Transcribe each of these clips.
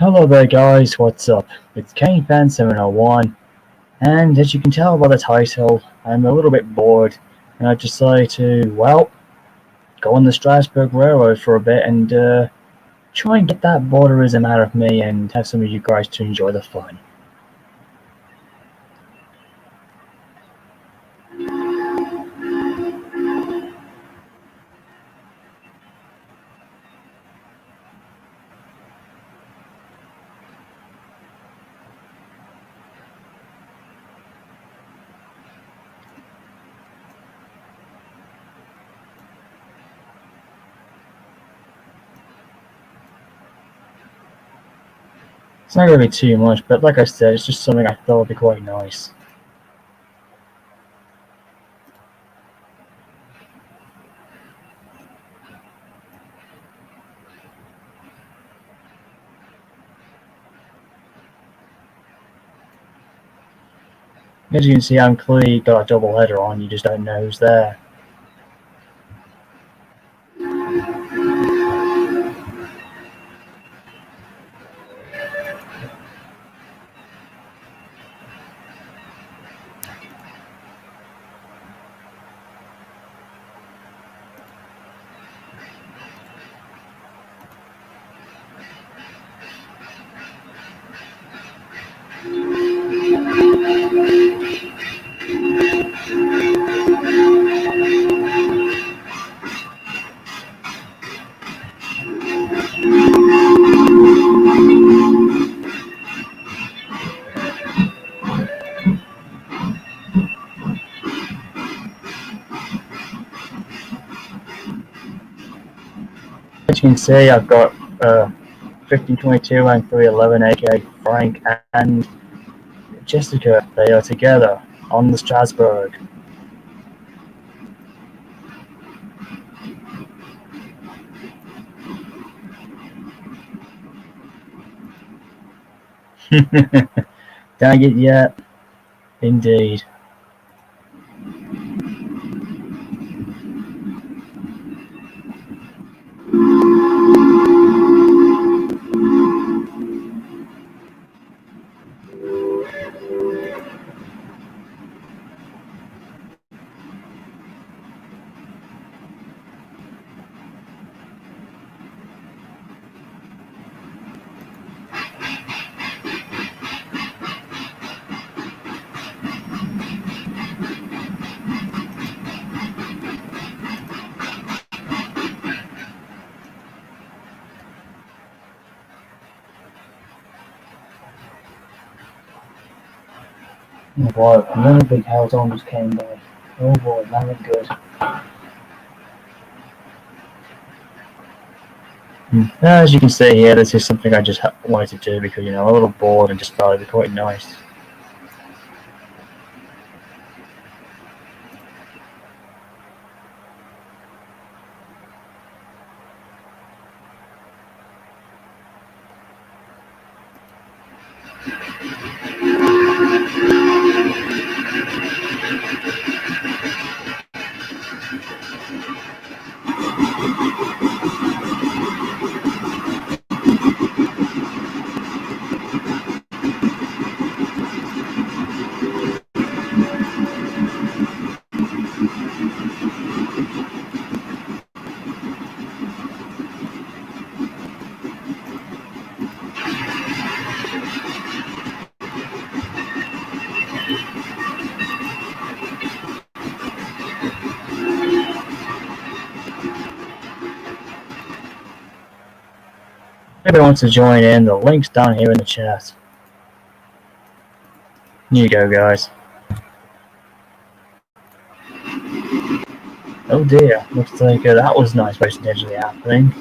Hello there guys, what's up? It's KaneFan701, and as you can tell by the title, I'm a little bit bored, and I decided to, well, go on the Strasburg Railroad for a bit and try and get that borderism out of me and have some of you guys to enjoy the fun. It's not going to be too much, but like I said, it's just something I thought would be quite nice. As you can see, I'm clearly got a double header on, you just don't know who's there. As you can see, I've got 1522 and 311, aka Frank and Jessica. They are together on the Strasburg. Dang it yet. Indeed. Oh boy, another big hailstorm just came by. Oh boy, that looked good. As you can see here, this is something I just wanted to do because, I'm a little bored and just thought it'd be quite nice. If anybody wants to join in, the link's down here in the chat. Here you go, guys. Oh dear, looks like that was nice potentially happening.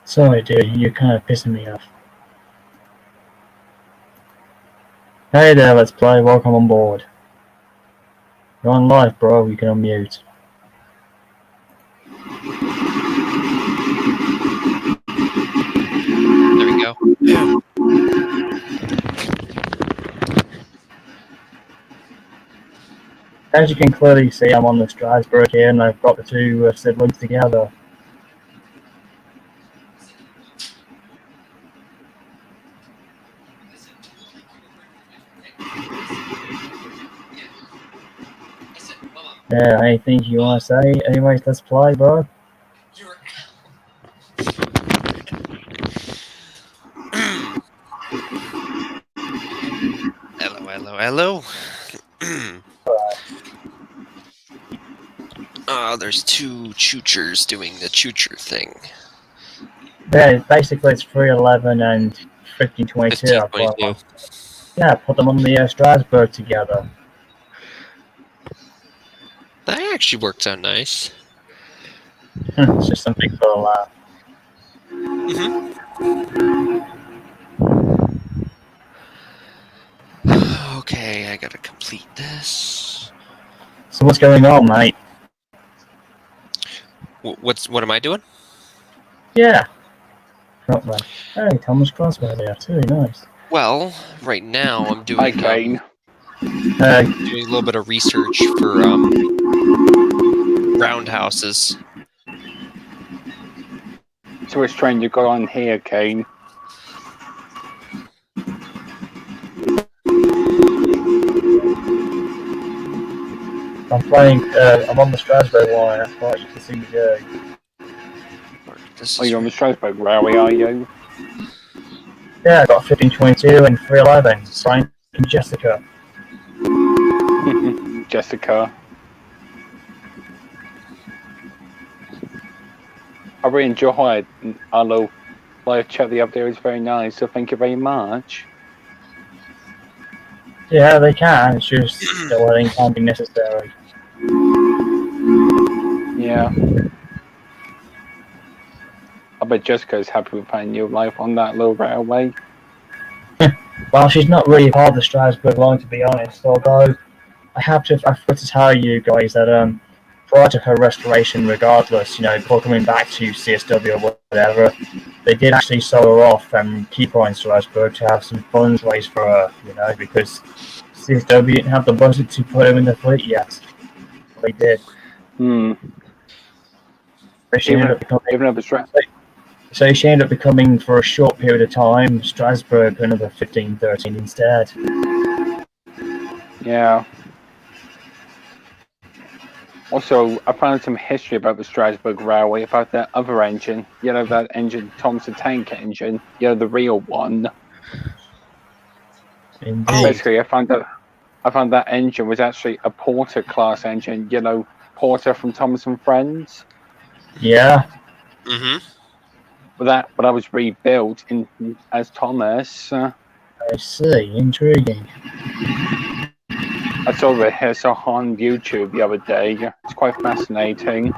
Sorry, dude, you're kind of pissing me off. Hey there, let's play. Welcome on board. You're on live, bro. You can unmute. There we go. Yeah. As you can clearly see, I'm on the Strasburg here, and I've got the two siblings together. Yeah, anything you want to say? Anyways, let's play, bro. Hello. There's two choochers doing the choocher thing. Yeah, basically it's 311 and 1522. 1522. Yeah, put them on the Strasburg together. That actually worked out nice. It's just something for a laugh. Okay, I gotta complete this. So what's going on, mate? What am I doing? Yeah. Not bad. Hey, Thomas Crossbow there too. Nice. Well, right now I'm doing Hi, Kane. doing a little bit of research for roundhouses. So which train you got on here, Kane? I'm playing. I'm on the Strasburg line. That's what you can see me doing. Oh, you're on the Strasburg Railway, are you? Yeah, I got 1522 and 311. Signed Jessica. Jessica. I really enjoyed our little live chat the other day. It was very nice, so thank you very much. Yeah, they can. It's just still I think can't be necessary. Yeah. I bet Jessica's happy with finding your life on that little railway. Well, she's not really part of the Strasburg line, to be honest. Although I forgot to tell you guys that prior to her restoration, regardless, before coming back to CSW or whatever, they did actually sell her off and keep her in Strasburg to have some funds raised for her. Because CSW didn't have the budget to put her in the fleet yet. They did. She ended up becoming, for a short period of time, Strasburg another 1513 instead. Yeah. Also, I found some history about the Strasburg Railway, about that other engine. That engine, Thomas the Tank engine. The real one. Indeed. Basically, I found that engine was actually a Porter class engine. Porter from Thomas and Friends. Yeah. But that was rebuilt as Thomas. I see. Intriguing. I saw this on YouTube the other day. It's quite fascinating.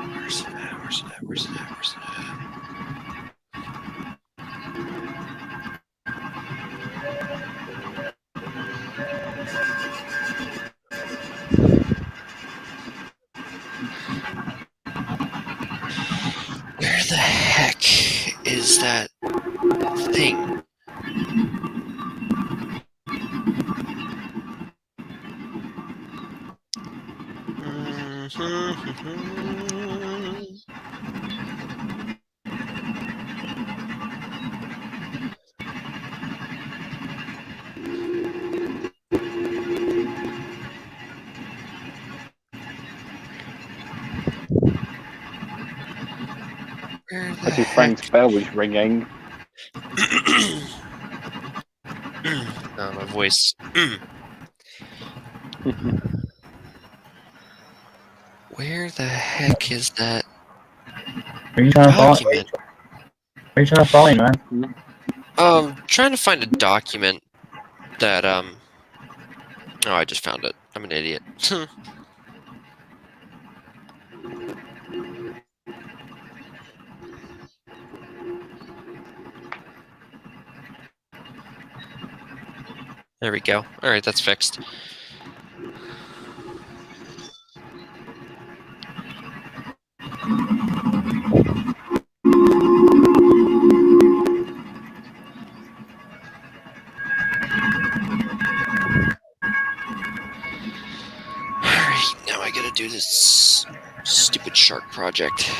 Where's that? Where the heck is that thing? As his friend's bell was ringing. My voice. Where the heck is that document? What are you trying to find, man? Trying to find a document that Oh, I just found it. I'm an idiot. There we go. All right, that's fixed. Alright, now I gotta do this stupid shark project.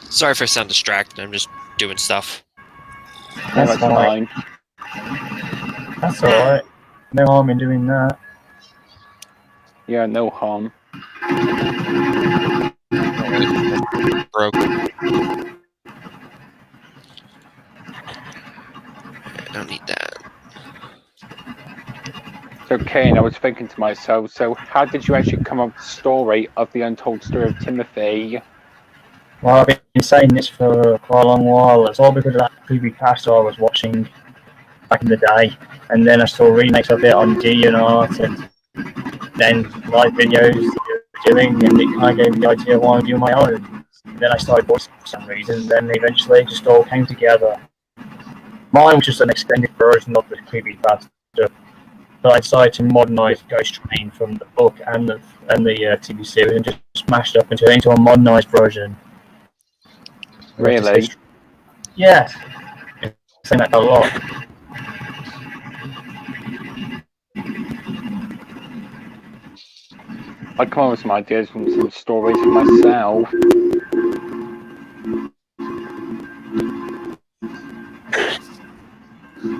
Sorry if I sound distracted, I'm just doing stuff. That's That's fine. fine. That's alright. No harm in doing that. Yeah, no harm. Broke. I don't need that. So, Kane, I was thinking to myself, so how did you actually come up with the story of the untold story of Timothy? Well, I've been saying this for quite a long while. It's all because of that creepypasta I was watching back in the day. And then I saw remakes of it on DeviantArt and then live videos they were doing, and it kind of gave me the idea of wanting to do my own. And then I started watching for some reason, and then eventually it just all came together. Mine was just an extended version of the creepypasta, but I decided to modernise Ghost Train from the book and the TV series and just smashed it up and turned it into a modernised version. Really? Yeah, I'm saying that a lot. I come up with some ideas from some stories for myself.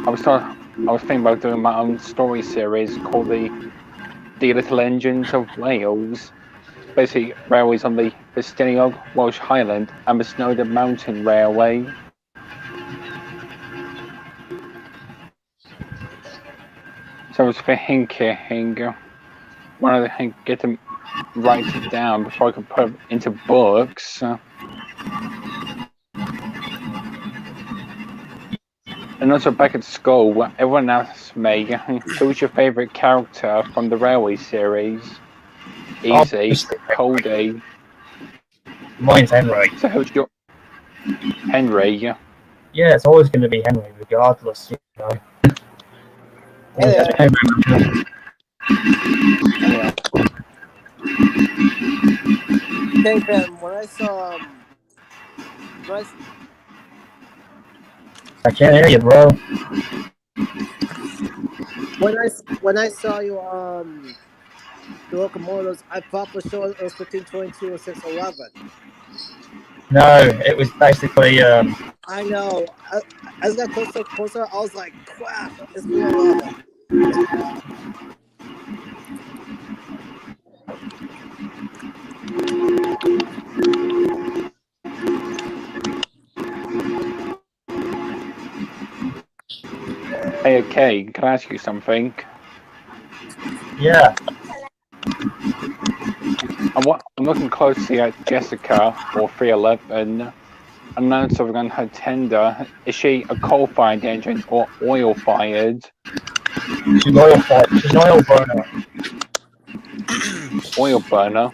I was thinking about doing my own story series called the Little Engines of Wales. Basically, railways on the Festiniog, Welsh Highland, and the Snowdon Mountain Railway. So I was thinking, when I get to write it down before I can put it into books. And also back at school, everyone asked me, who's your favourite character from the Railway series? Easy, Cody. Mine's Henry. So who's your... Henry? Yeah, it's always going to be Henry, regardless, you know. Yeah. Hey Ben, when I saw I can't hear you, bro. when I saw you the locomotives, I thought for sure it was between 22 and 611. No, it was basically I know. As I got closer, I was like, crap, it's 311. Hey, okay, can I ask you something? yeah. I'm looking closely at Jessica, or 311, announcer on her tender. Is she a coal-fired engine or oil-fired? She's oil-fired. She's an oil burner. Oil burner.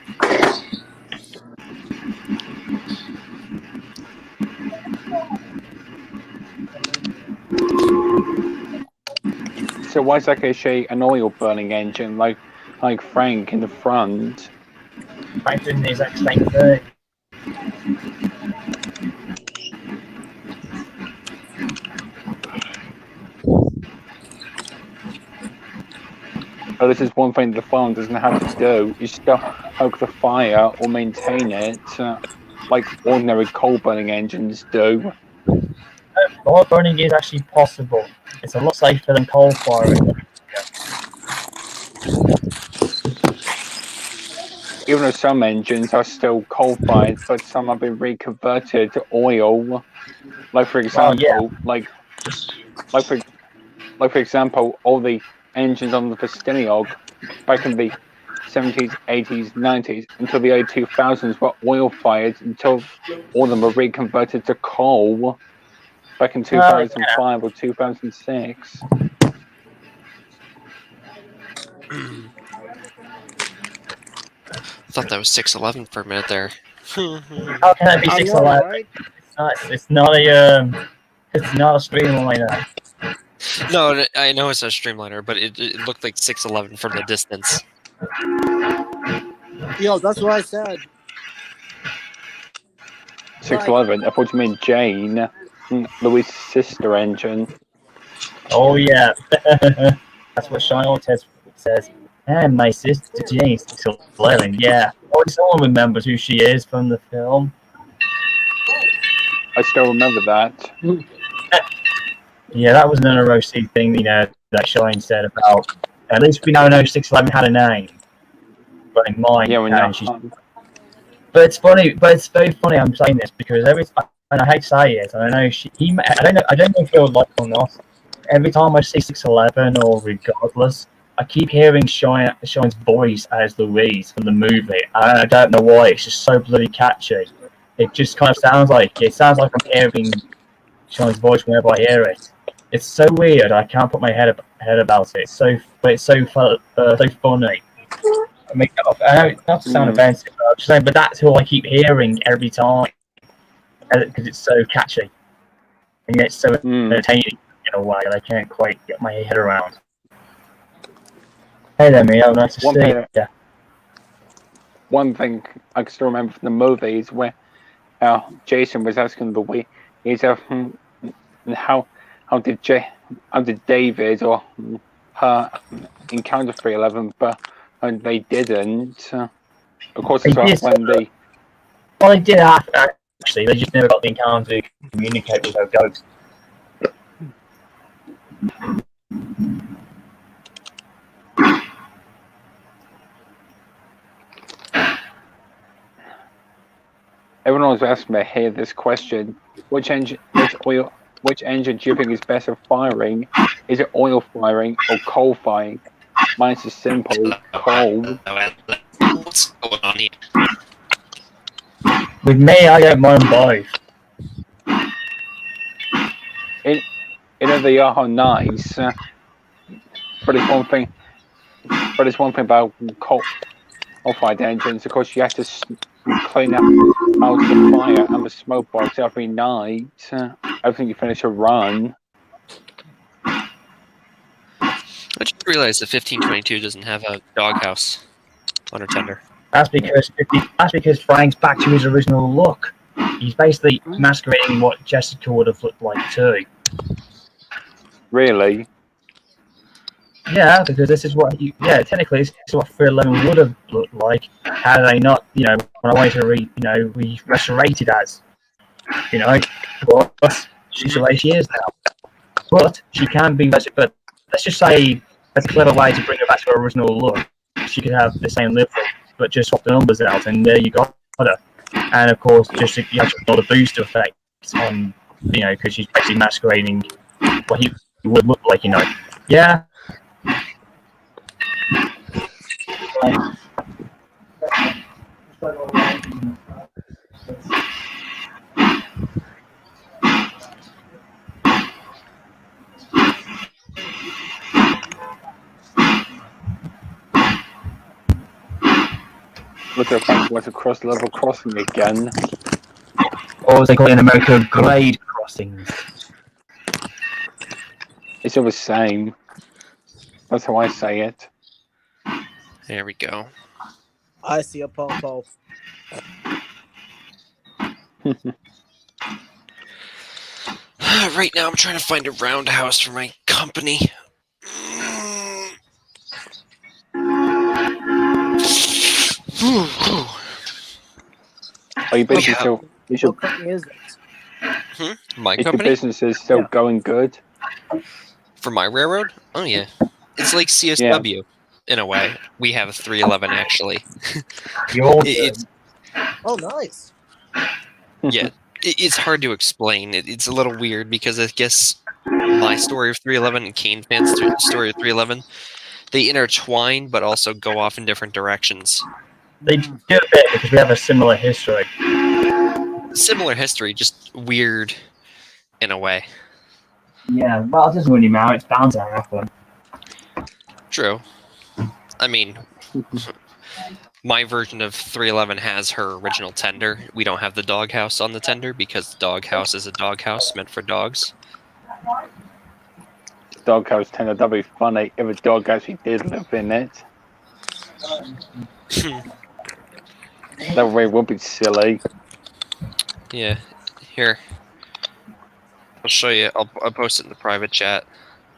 So why exactly is she an oil-burning engine, like Frank in the front? Frank did the exact same thing. Oh, this is one thing the farm doesn't have to do. You still poke the fire or maintain it, like ordinary coal-burning engines do. Oil burning is actually possible. It's a lot safer than coal firing. Even though some engines are still coal-fired, but some have been reconverted to oil. Like for example, like for example, all the engines on the Festiniog back in the 70s, 80s, 90s until the early 2000s were oil-fired until all of them were reconverted to coal back in 2005 or 2006. I thought that was 611 for a minute there. How can that be I know, 611? right? It's not a It's not a streamliner. No, I know it's a streamliner, but it looked like 6'11" from the distance. Yo, that's what I said. 611. I thought you meant Jane, Louis' sister engine. Oh yeah, that's what Sean Ortez says. And my sister Jane, 6'11". Yeah, someone remembers who she is from the film. I still remember that. Yeah, that was another OC thing, that Shine said about. At least we now know 6'11" had a name. But in mine, Yeah, when she's. But it's funny. But it's very funny. I'm saying this because and I hate to say it, and I know I don't know if you'll like it or not. Every time I see 6'11" or regardless, I keep hearing Shine's voice as Louise from the movie, and I don't know why. It's just so bloody catchy. It just kind of sounds like I'm hearing Shine's voice whenever I hear it. It's so weird. I can't put my head about it. It's so funny. I make that up. I know it's not to sound offensive, but I'm just saying. But that's who I keep hearing every time because it's so catchy and yet it's so entertaining in a way that I can't quite get my head around. Hey there, Mio. Nice to see you. Yeah. One thing I can still remember from the movie is where Jason was asking Louis, how did David or her encounter 311, but they didn't. Of course, it's right when they. Well, they did actually. They just never got the encounter to communicate with her ghost. Everyone was asking me here this question: which engine do you think is better firing? Is it oil firing or coal firing? Mine's is simple: coal. What's going on here? With me, I don't mind both. They are nice, but it's one thing. But it's one thing about coal-fired engines. Of course, you have to clean up out the fire and the smoke box every night. Everything you finish a run. I just realized the 1522 doesn't have a doghouse on her tender. That's because Frank's back to his original look. He's basically masquerading what Jessica would have looked like too. Really? Yeah, because this is what technically this is what 311 would have looked like had they not, when I wanted to restorated as. But she's the way she is now. But she can be, but let's just say that's a clever way to bring her back to her original look. She could have the same lip, but just swap the numbers out, and there you got her. And of course, just you have to ignore the booster effect on, because she's basically masquerading what he would look like, Yeah. Look at that, what's across level crossing again. Or as they call it in America, grade crossings. It's all the same. That's how I say it. There we go. I see a popo. Right now, I'm trying to find a roundhouse for my company. Are you busy still? What company is it? My Is your company? business is still going good? For my railroad? Oh, yeah. It's like CSW, in a way. We have a 311, actually. It's Oh, nice. Yeah, it's hard to explain. It's a little weird because I guess my story of 311 and Kane Fan's story of 311, they intertwine but also go off in different directions. They do a bit because we have a similar history. Similar history, just weird in a way. Yeah, well, it doesn't really matter. It's bound to happen. True. I mean, my version of 311 has her original tender. We don't have the doghouse on the tender because the doghouse is a doghouse meant for dogs. Doghouse tender. That'd be funny if a dog actually did live in it. That really would be silly. Yeah, here. I'll show you. I'll post it in the private chat.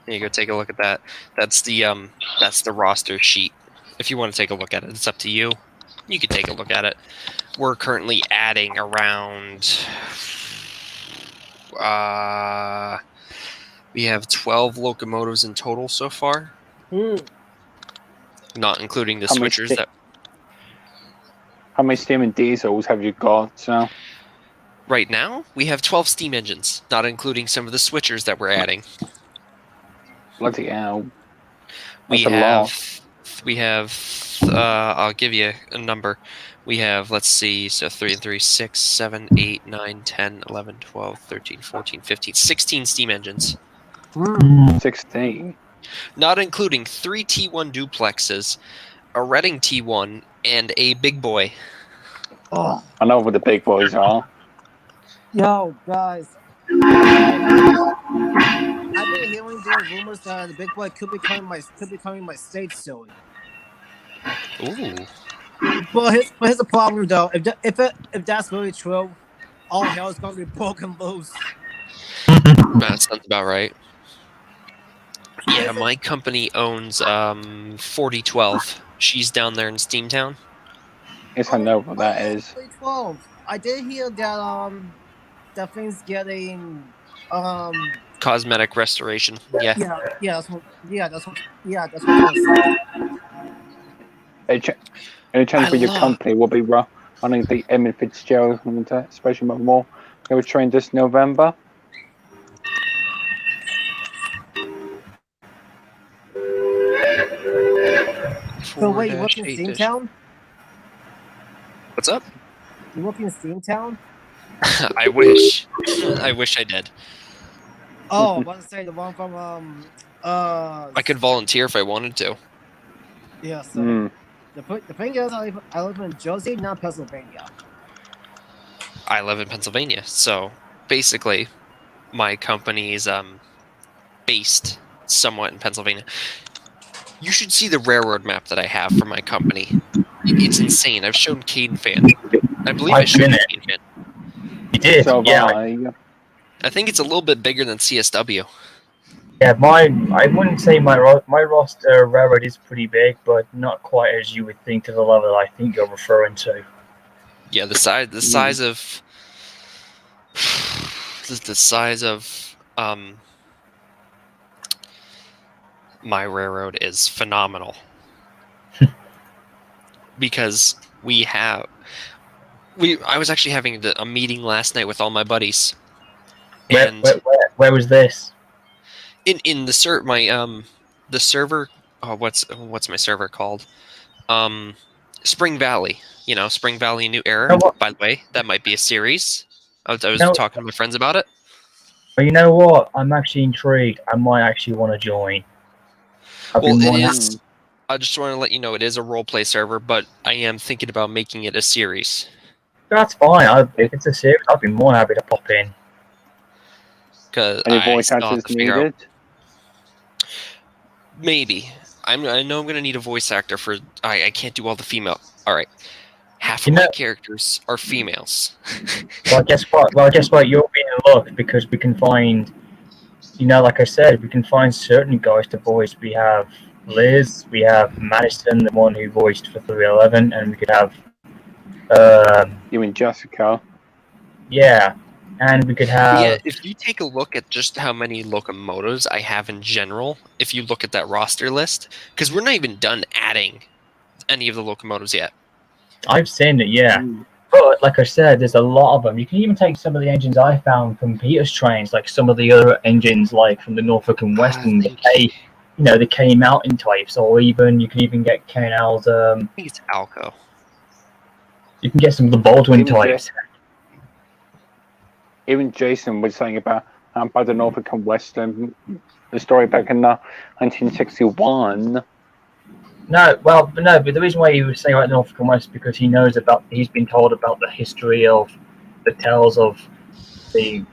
Here you go. Take a look at that. That's the roster sheet. If you want to take a look at it, it's up to you. You can take a look at it. We're currently adding around. We have 12 locomotives in total so far. Not including the switchers that. How many steam and diesels have you got? So right now we have 12 steam engines, not including some of the switchers that we're adding. Bloody hell! We have. I'll give you a number. We have, let's see, so 3 and 3, 6, 7, 8, 9, 10, 11, 12, 13, 14, 15, 16 steam engines. 16. Not including 3 T1 duplexes, a Reading T1, and a big boy. Oh, I know what the big boys are. yo, guys. I've been hearing there rumors that the big boy could be coming my state soon. Ooh. But here's the problem though. If that's really true, all hell is gonna be broken loose. That sounds about right. Yeah, my company owns 4012. She's down there in Steamtown. Yes, I know what that is. 12. I did hear that that thing's getting Cosmetic restoration. Yeah. that's what I was saying. Any chance for your company will be running the Emmett Fitzgerald Special Memorial Train this November? So wait, you work in Steamtown? What's up? You work in Steamtown? I wish. I wish I did. Oh, I want to say the one from I could volunteer if I wanted to. Yeah. So the thing is, I live in Jersey, not Pennsylvania. I live in Pennsylvania, so basically, my company is based somewhat in Pennsylvania. You should see the railroad map that I have for my company. It's insane. I've shown Caden Fan. I believe I showed Caden Fan. You did, So yeah. I think it's a little bit bigger than CSW. Yeah, I wouldn't say my roster railroad is pretty big, but not quite as you would think to the level I think you're referring to. Yeah, the size of my railroad is phenomenal. Because I was actually having a meeting last night with all my buddies. Where was this? In the server. Oh, what's my server called? Spring Valley. Spring Valley New Era. By the way, that might be a series. I was talking to my friends about it. But you know what? I'm actually intrigued. I might actually want to join. Well, it is. I just want to let you know it is a roleplay server, but I am thinking about making it a series. That's fine. If it's a series, I'd be more happy to pop in. Any voice actors needed? Maybe. I know I'm going to need a voice actor for. I can't do all the female. All right. Half of my characters are females. Well, guess what? You'll be in luck because we can find. Like I said, we can find certain guys to voice. We have Liz, we have Madison, the one who voiced for 311, and we could have. You mean Jessica? Yeah, and we could have. Yeah, if you take a look at just how many locomotives I have in general, if you look at that roster list, because we're not even done adding any of the locomotives yet. I've seen it, yeah. But like I said, there's a lot of them. You can even take some of the engines I found from Peter's trains, like some of the other engines, like from the Norfolk and Western, the K Mountain types, or even you can even get K&L's. I think it's Alco. You can get some of the Baldwin types. Even Jason was saying about the Norfolk and Western, the story back in 1961. But the reason why he was saying about Norfolk and West because he's been told about the history of the tales of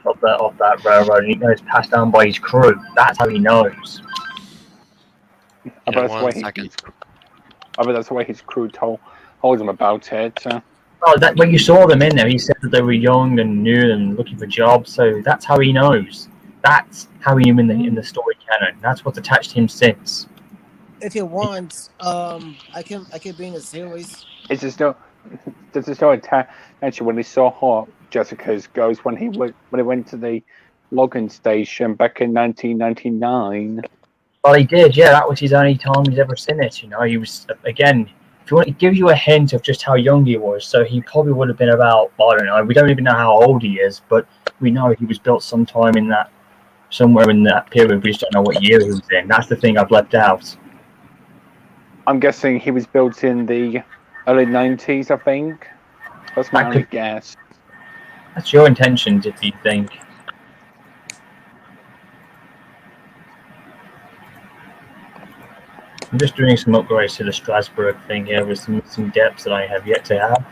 of that railroad, and he knows passed down by his crew. That's how he knows. I bet that's why his crew told him about it. Oh, that when you saw them in there, he said that they were young and new and looking for jobs. So that's how he knows. That's how he knew in the story canon. That's what's attached to him since. If you want, I can be in a series. It's just no. There's a story actually when he saw how Jessica's goes when he went to the logging station back in 1999. Well, he did, yeah. That was his only time he's ever seen it. You know, he was again. If you want to give you a hint of just how young he was, so he probably would have been about, I don't know. We don't even know how old he is, but we know he was built sometime in that, somewhere in that period. We just don't know what year he was in. That's the thing I've left out. I'm guessing he was built in the early 90s. I think that's my only guess. That's your intentions, if you think. I'm just doing some upgrades to the Strasburg thing here with some depths that I have yet to have.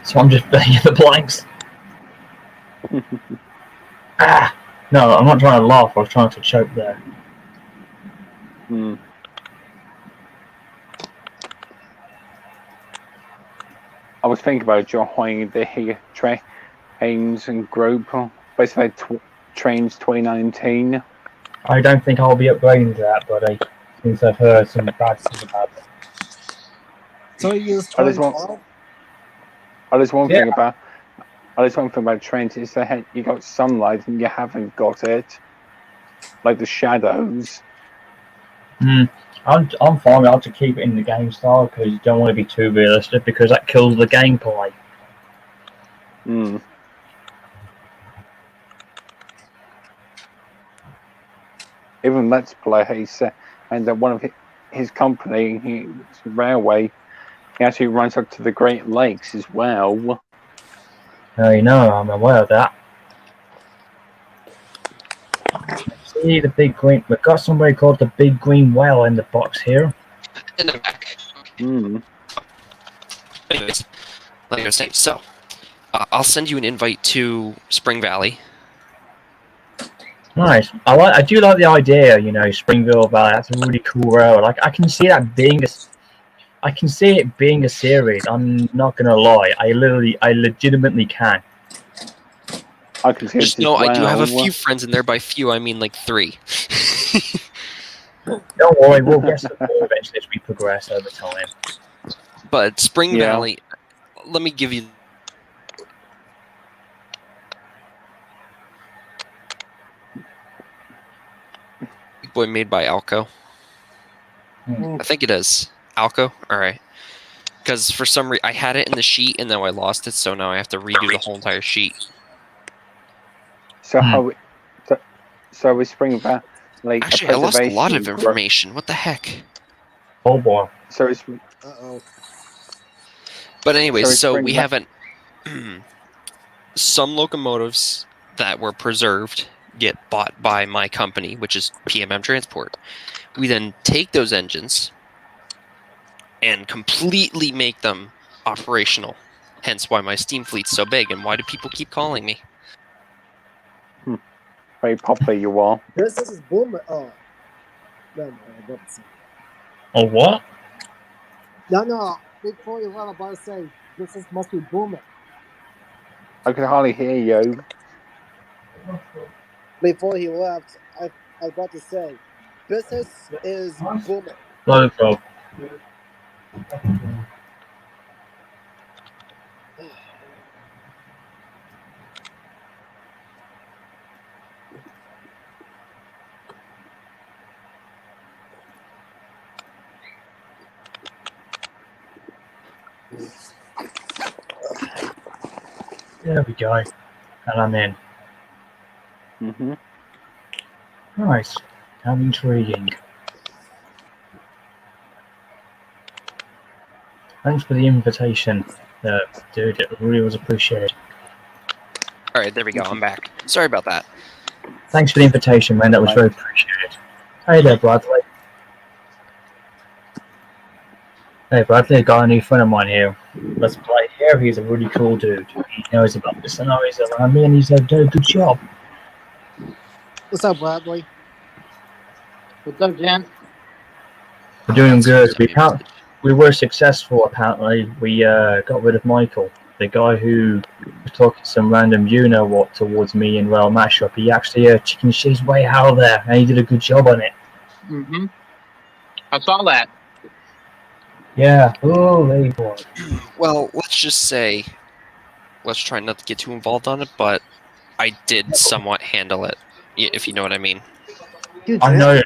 So I'm just filling in the blanks. No, I'm not trying to laugh. I was trying to choke there. I was thinking about joining the Trainz and group, basically Trainz 2019. I don't think I'll be upgrading to that, buddy, since I've heard some bad things about it. So you use There's one thing about Trainz is that you got sunlight and you haven't got it, like the shadows. I'm fine. I'll have to keep it in the game style because you don't want to be too realistic because that kills the gameplay. Even Let's Play, he said, and one of his company, Railway, he actually runs up to the Great Lakes as well. You know, I'm aware of that. See the big green. We've got somebody called the Big Green Whale in the box here. In the back. Anyways, like I was saying, so I'll send you an invite to Spring Valley. Nice. I do like the idea. You know, Springville Valley. That's a really cool road. Like I can see that being I can see it being a series. I'm not gonna lie. I legitimately can. I can see Just know I do have a few friends in there. By few, I mean like 3. Don't worry, we'll get some more eventually as we progress over time. But Spring Valley, let me give you. Big Boy made by Alco. I think it is Alco. All right. Because for some reason I had it in the sheet and then I lost it, so now I have to redo the whole entire sheet. So we Spring Valley. Like actually, I lost a lot of information. What the heck? Oh boy. So it's. But anyways, so we haven't. Some locomotives that were preserved get bought by my company, which is PMM Transport. We then take those engines and completely make them operational. Hence why my steam fleet's so big, and why do people keep calling me? Very popular you are. This is Boomer. Oh. No, Oh, what? No. Before you were about to say, must be Boomer. I can hardly hear you. Before he left, I got to say, business is booming. Let it go. There we go. And I'm in. Nice. How intriguing. Thanks for the invitation, dude. It really was appreciated. Alright, there we go. I'm back. Sorry about that. Thanks for the invitation, man. That was very appreciated. Hey there, Bradley. Hey Bradley, I got a new friend of mine here. Let's play here. He's a really cool dude. He knows about the scenarios around me and he's done a good job. What's up, Bradley? What's up, Jen? We're doing That's good. just a message. We were successful apparently. We got rid of Michael, the guy who was talking some random you know what towards me in Rail Mashup. He actually chicken shit his way out of there and he did a good job on it. Mm-hmm. I saw that. Yeah. Holy boy. Well, let's just say, let's try not to get too involved on it, but I did somewhat handle it, if you know what I mean. I know you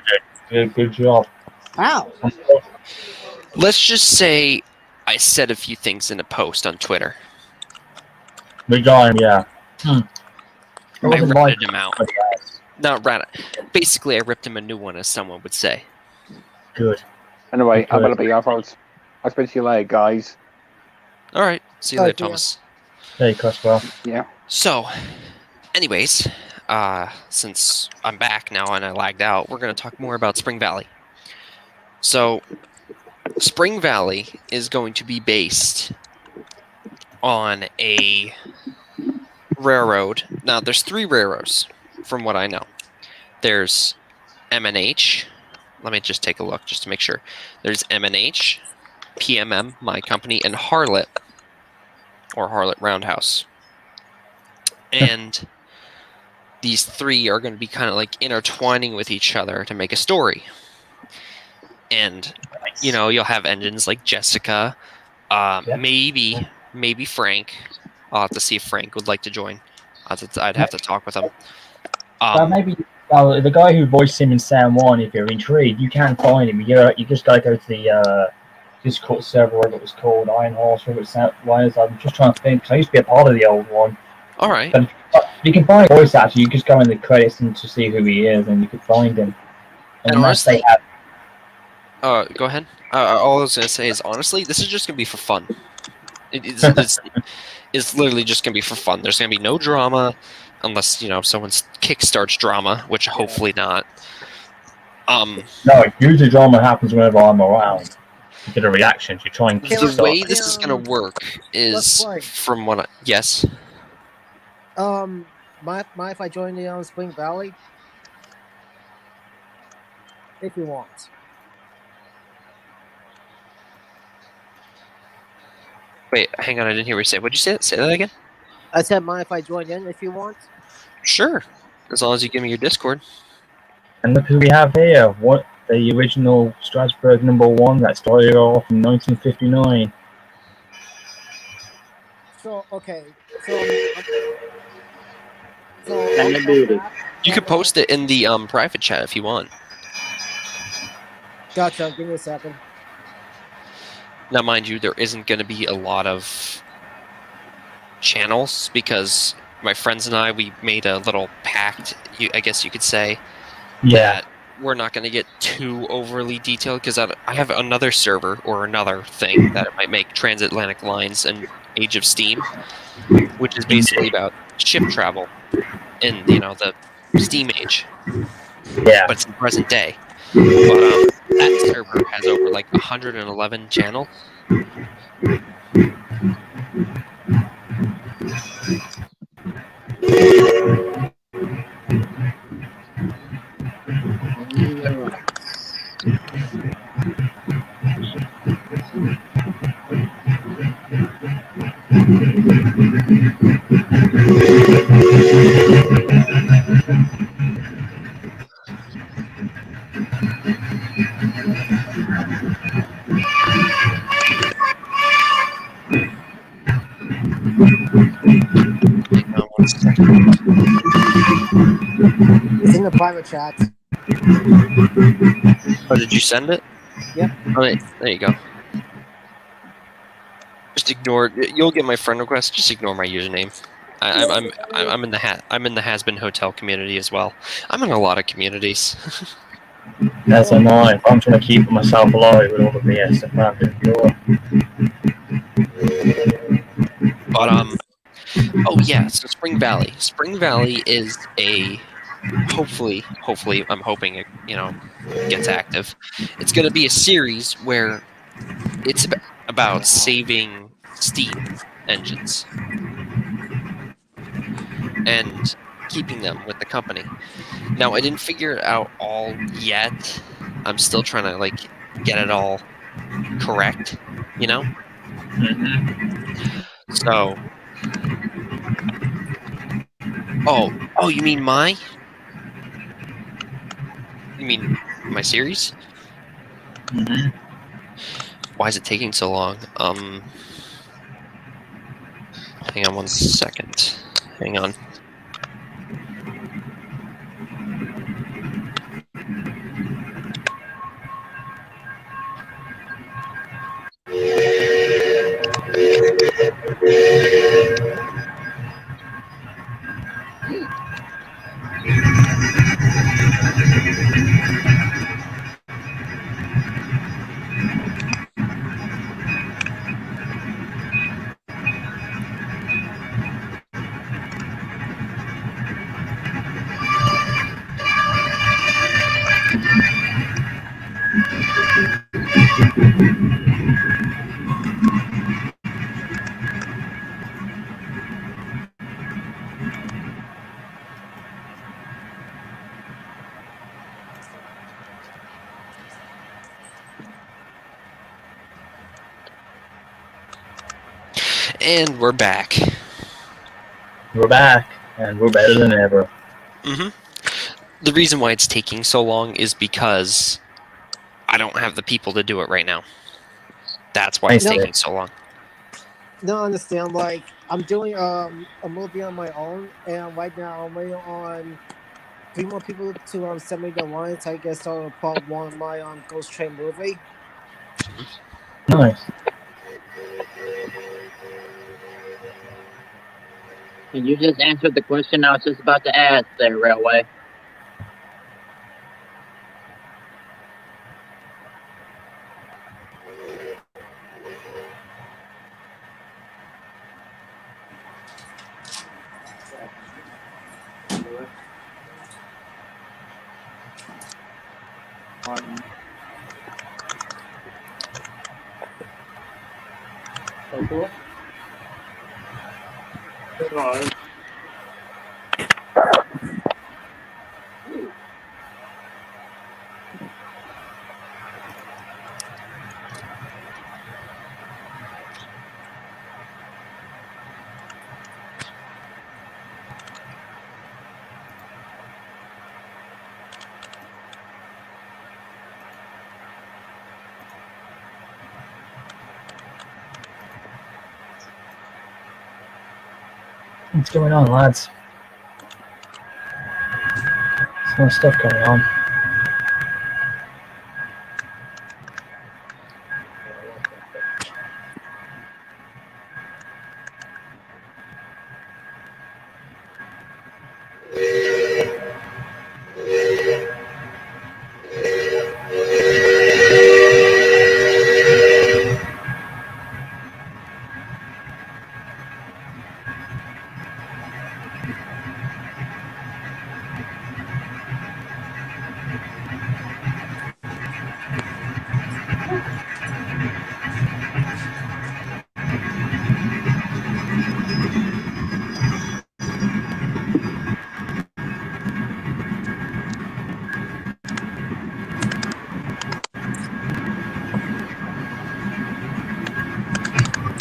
did a good job. How? Let's just say I said a few things in a post on Twitter. We got him, yeah. I wasn't ratted Michael, him out. but yeah, Not ratted. Basically, I ripped him a new one, as someone would say. good. Anyway, I'm Okay. gonna be off. I'll speak to you later, guys. All right. See you Oh, later, yeah. Thomas. Hey, Coswell. Yeah. So, anyways, since I'm back now and I lagged out, we're going to talk more about Spring Valley. So, Spring Valley is going to be based on a railroad. Now, there's 3 railroads, from what I know. There's M&H. Let me just take a look just to make sure. There's M&H, PMM, my company, and Harlot, or Harlot Roundhouse. And these 3 are going to be kind of like intertwining with each other to make a story. And, you know, you'll have engines like Jessica, Yep. maybe Frank. I'll have to see if Frank would like to join. I'd have to talk with him. Well, maybe the guy who voiced him in San Juan, if you're intrigued, you can find him. You just gotta go to the Discord server, whatever it was called, Iron Horse, whatever it was. I'm just trying to think, 'cause I used to be a part of the old one. All right. But you can find voice actor, you just go in the credits and to see who he is, and you can find him. And unless they honestly- have, Go ahead. All I was going to say is, honestly, this is just going to be for fun. It's literally just going to be for fun. There's going to be no drama, unless, you know, someone kickstarts drama, which hopefully not. no, usually drama happens whenever I'm around. You get a reaction, you try and The way this is going to work Let's is, play. from what yes. Mind if I join the Spring Valley? If you want. Wait, hang on, I didn't hear what you say. What'd you say? Say that again? I said, mind if I join in if you want? Sure. As long as you give me your Discord. And look who we have here. What the original Strasburg #1 that started off in 1959. So, okay. And the duty. You could post it in the private chat if you want. Gotcha. Give me a second. Now, mind you, there isn't going to be a lot of channels because my friends and I, we made a little pact, I guess you could say, Yeah. that we're not going to get too overly detailed because I have another server or another thing that might make transatlantic lines and Age of Steam, which is basically about ship travel in, you know, the Steam Age, Yeah. but it's in present day. But that server has over like 111 channels. Hang on one second. It's in the private chat. Oh, did you send it? Yep. Oh, wait, there you go. Just ignore. You'll get my friend request. Just ignore my username. I'm in the Has-Been Hotel community as well. I'm in a lot of communities. That's annoying. I'm trying to keep myself alive with all the BS that I'm doing. But oh yeah. So Spring Valley. Spring Valley is a hopefully I'm hoping it, you know, gets active. It's going to be a series where It's about saving steam engines and keeping them with the company. Now, I didn't figure it out all yet. I'm still trying to like get it all correct, you know? So, oh, you mean my series? Why is it taking so long? Hang on one second. Hang on. And we're back. We're back, and we're better than ever. The reason why it's taking so long is because I don't have the people to do it right now. That's why it's taking so long. No, I understand. Like, I'm doing a movie on my own, and right now I'm waiting on 3 more people to send me the lines. I guess I'll part 1 of my Ghost Train movie. Nice. And you just answered the question I was just about to ask there, Railway. What's going on, lads? So much stuff going on.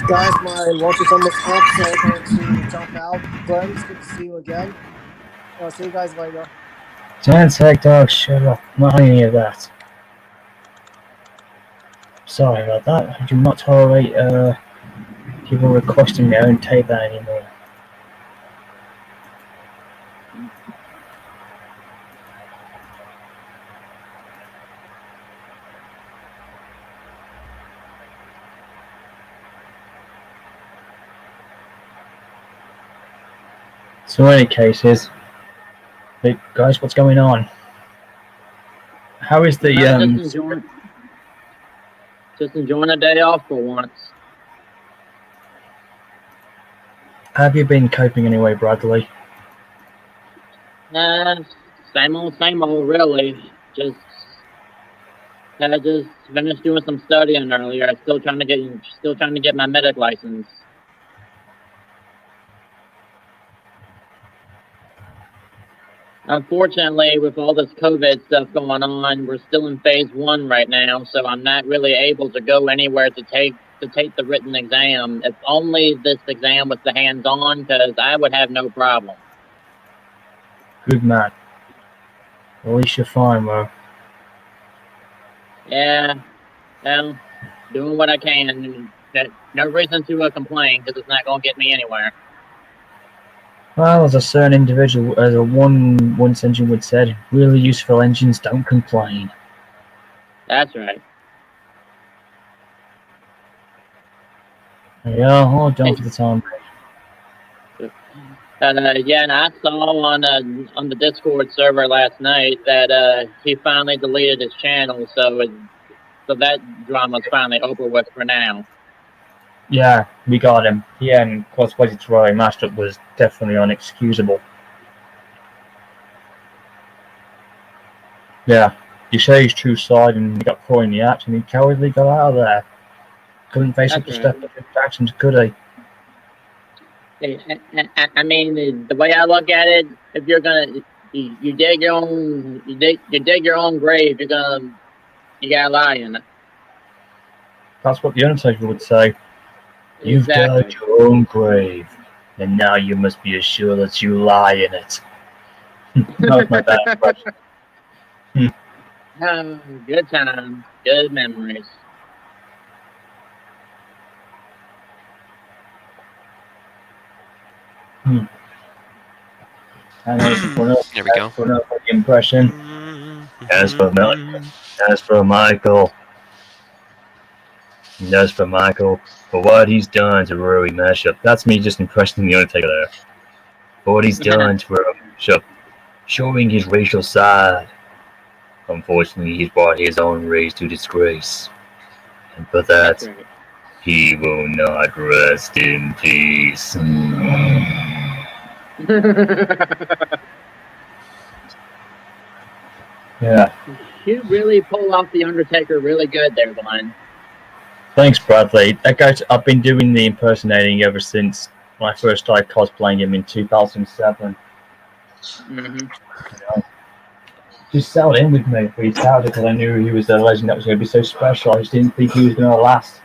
Guys, my watch is almost up, so I'm going to jump out. Glenn, it's good to see you again. I'll see you guys later. Giant tag dog, shut up. Not any of that. Sorry about that. I do not tolerate people requesting their own tape anymore. So in any cases, hey guys, what's going on? How is the just enjoying a day off for once. have you been coping anyway, Bradley? Same old, really. Just I just finished doing some studying earlier. I'm still trying to get my medic license. Unfortunately, with all this COVID stuff going on, we're still in phase 1 right now, so I'm not really able to go anywhere to take the written exam. If only this exam was the hands-on, because I would have no problem. Good man. At least you're fine, bro. Yeah, well, doing what I can. No reason to complain, because it's not going to get me anywhere. Well, as a certain individual, as a once engine would said, really useful engines don't complain. That's right. Yeah, all done for the time. Yeah, and I saw on the Discord server last night that he finally deleted his channel, so that drama's finally over with for now. Yeah, we got him. Yeah, and of course, what it's really matchup was definitely unexcusable. Yeah, you say his true side and he got caught in the act and he cowardly got out of there. Couldn't face up to step up his actions, could he? I mean, the way I look at it, if you're gonna you dig your own grave, you gotta lie in it. That's what the Undertaker would say. You've dug your own grave, and now you must be assured that you lie in it. That was my bad impression. Good times, good memories. And there we go. For another impression. As for Michael, for what he's done to Rory Mashup. That's me just impressing the Undertaker there. For what he's done to Rory Mashup, showing his racial side. Unfortunately, he's brought his own race to disgrace. And for that, he will not rest in peace. Yeah. You really pull off the Undertaker really good there, Glenn. Thanks, Bradley. That guy's, I've been doing the impersonating ever since when I first started cosplaying him in 2007. Mm-hmm. You know, just settled in with me pretty talented because I knew he was a legend that was going to be so special. I just didn't think he was going to last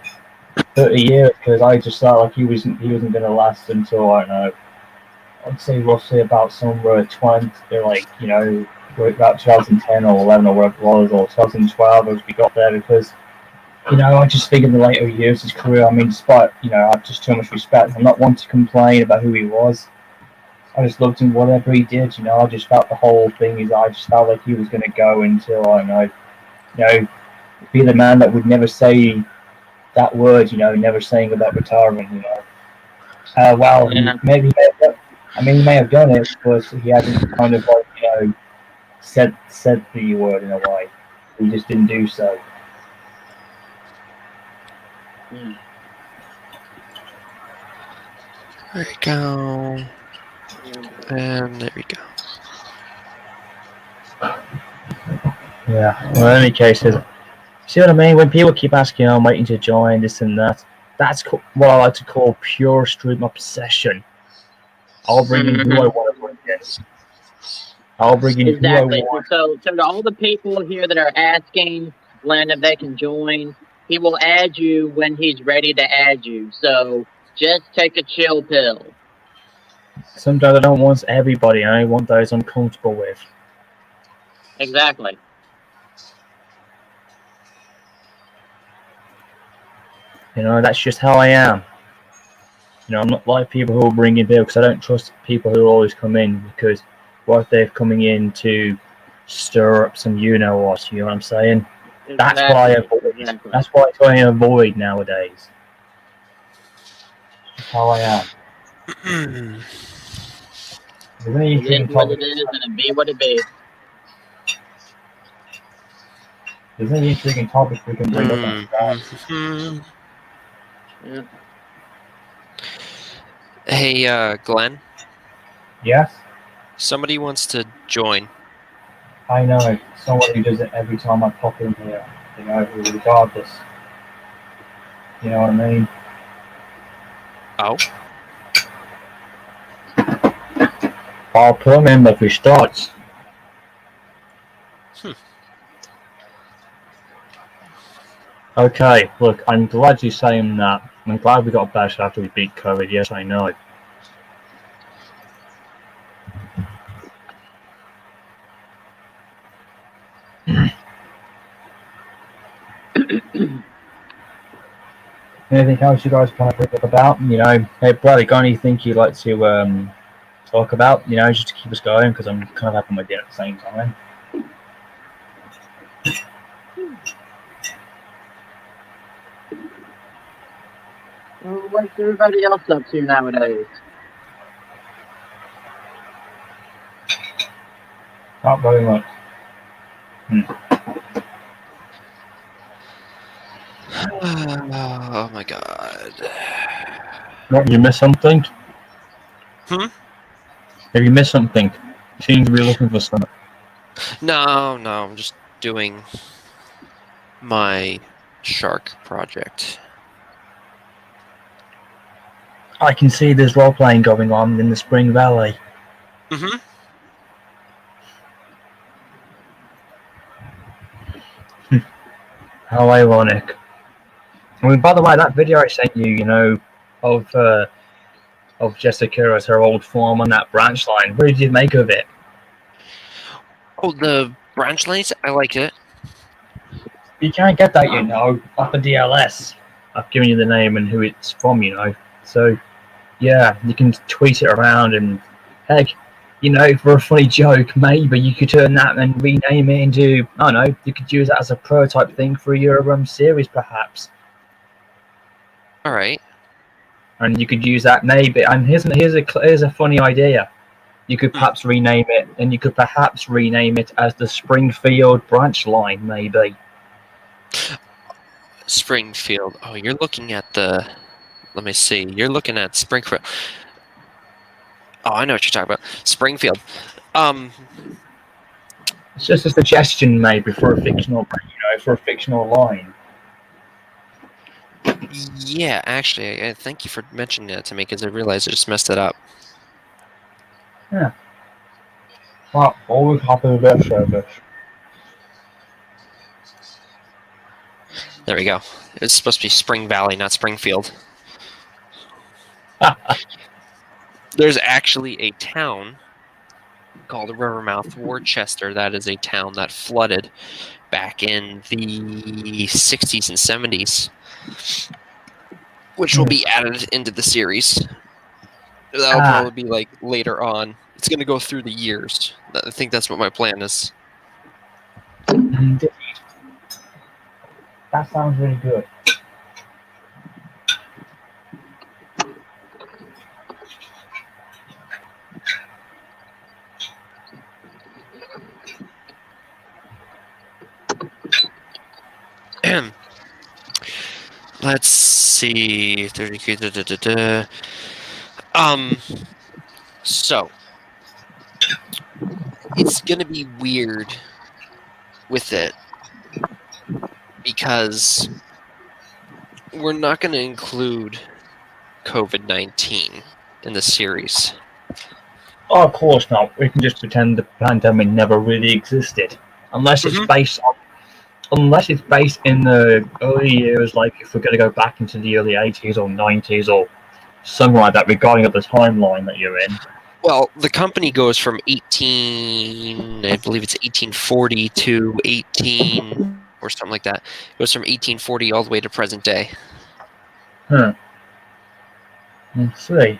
30 years because I just thought like he wasn't going to last until, I don't know, I'd say roughly about somewhere 20, like, you know, about 2010 or 11 or whatever it was, or 2012 as we got there, because, you know, I just think in the later years of his career, I mean, despite, you know, I have just too much respect. I'm not one to complain about who he was. I just loved him, whatever he did, you know. I just felt the whole thing is, I just felt like he was going to go until, I don't know, you know, be the man that would never say that word, you know, never saying about retirement, you know. Well, yeah. Maybe he may have done it, but he hasn't kind of like, you know, said the word in a way. He just didn't do so. Yeah. There we go. And there we go. Yeah. Well, in any case, see what I mean? When people keep asking, I'm waiting to join, this and that, that's what I like to call pure stream obsession. I'll bring in who I want to bring in. I'll bring in who I want. So to all the people here that are asking Glenn if they can join, he will add you when he's ready to add you. So just take a chill pill. Sometimes I don't want everybody. I want those I'm comfortable with. Exactly. You know, that's just how I am. You know, I'm not like people who will bring in people because I don't trust people who always come in because what if they're coming in to stir up some you-know-what, you know what I'm saying? Exactly. That's what I avoid. Exactly. That's what I try and avoid nowadays. That's how I am. It is what it is and it be what it be. There's any intriguing topics we can bring up on that. Yeah. Hey, Glenn? Yes? Somebody wants to join. I know. Someone who does it every time I pop in here. You know, regardless. You know what I mean? Oh, I'll put him in if he starts. Okay, look, I'm glad you're saying that. I'm glad we got better after we beat COVID. Yes, I know. Anything else you guys want to talk about? You know, hey, Bradley, got anything you'd like to talk about? You know, just to keep us going, because I'm kind of having my dinner at the same time. What's everybody else up to nowadays? Not very much. oh my god. What, you missed something? Hmm? Have you missed something? You seem to be looking for something. No, I'm just doing my shark project. I can see there's role playing going on in the Spring Valley. Mm-hmm. How ironic. I mean, by the way, that video I sent you, you know, of Jessica as her old form on that branch line, what did you make of it? Oh, the branch lines? I like it. You can't get that, you know, off the DLS. I've given you the name and who it's from, you know. So, yeah, you can tweet it around and, heck, you know, for a funny joke, maybe you could turn that and rename it into, I don't know, you could use that as a prototype thing for your series, perhaps. All right. And you could use that maybe. And here's a funny idea. You could perhaps rename it, and you could perhaps rename it as the Springfield branch line, maybe. Springfield. Oh, you're looking at the. Let me see. You're looking at Springfield. Oh, I know what you're talking about. Springfield. It's just a suggestion, maybe, for a fictional, you know, for a fictional line. Yeah, actually, I thank you for mentioning that to me because I realized I just messed it up. Yeah. Well, always happy with their service. There we go. It's supposed to be Spring Valley, not Springfield. There's actually a town called Rivermouth, Worcester. That is a town that flooded back in the 60s and 70s, which will be added into the series. That'll probably be like later on. It's going to go through the years. I think that's what my plan is. Indeed. That sounds really good. Let's see. So it's gonna be weird with it because we're not gonna include COVID-19 in the series. Oh, of course not. We can just pretend the pandemic never really existed, unless it's based in the early years, like if we're going to go back into the early 80s or 90s or something like that, regarding of the timeline that you're in. Well, the company goes from I believe it's 1840 to 18 or something like that. It goes from 1840 all the way to present day. Huh. Let's see.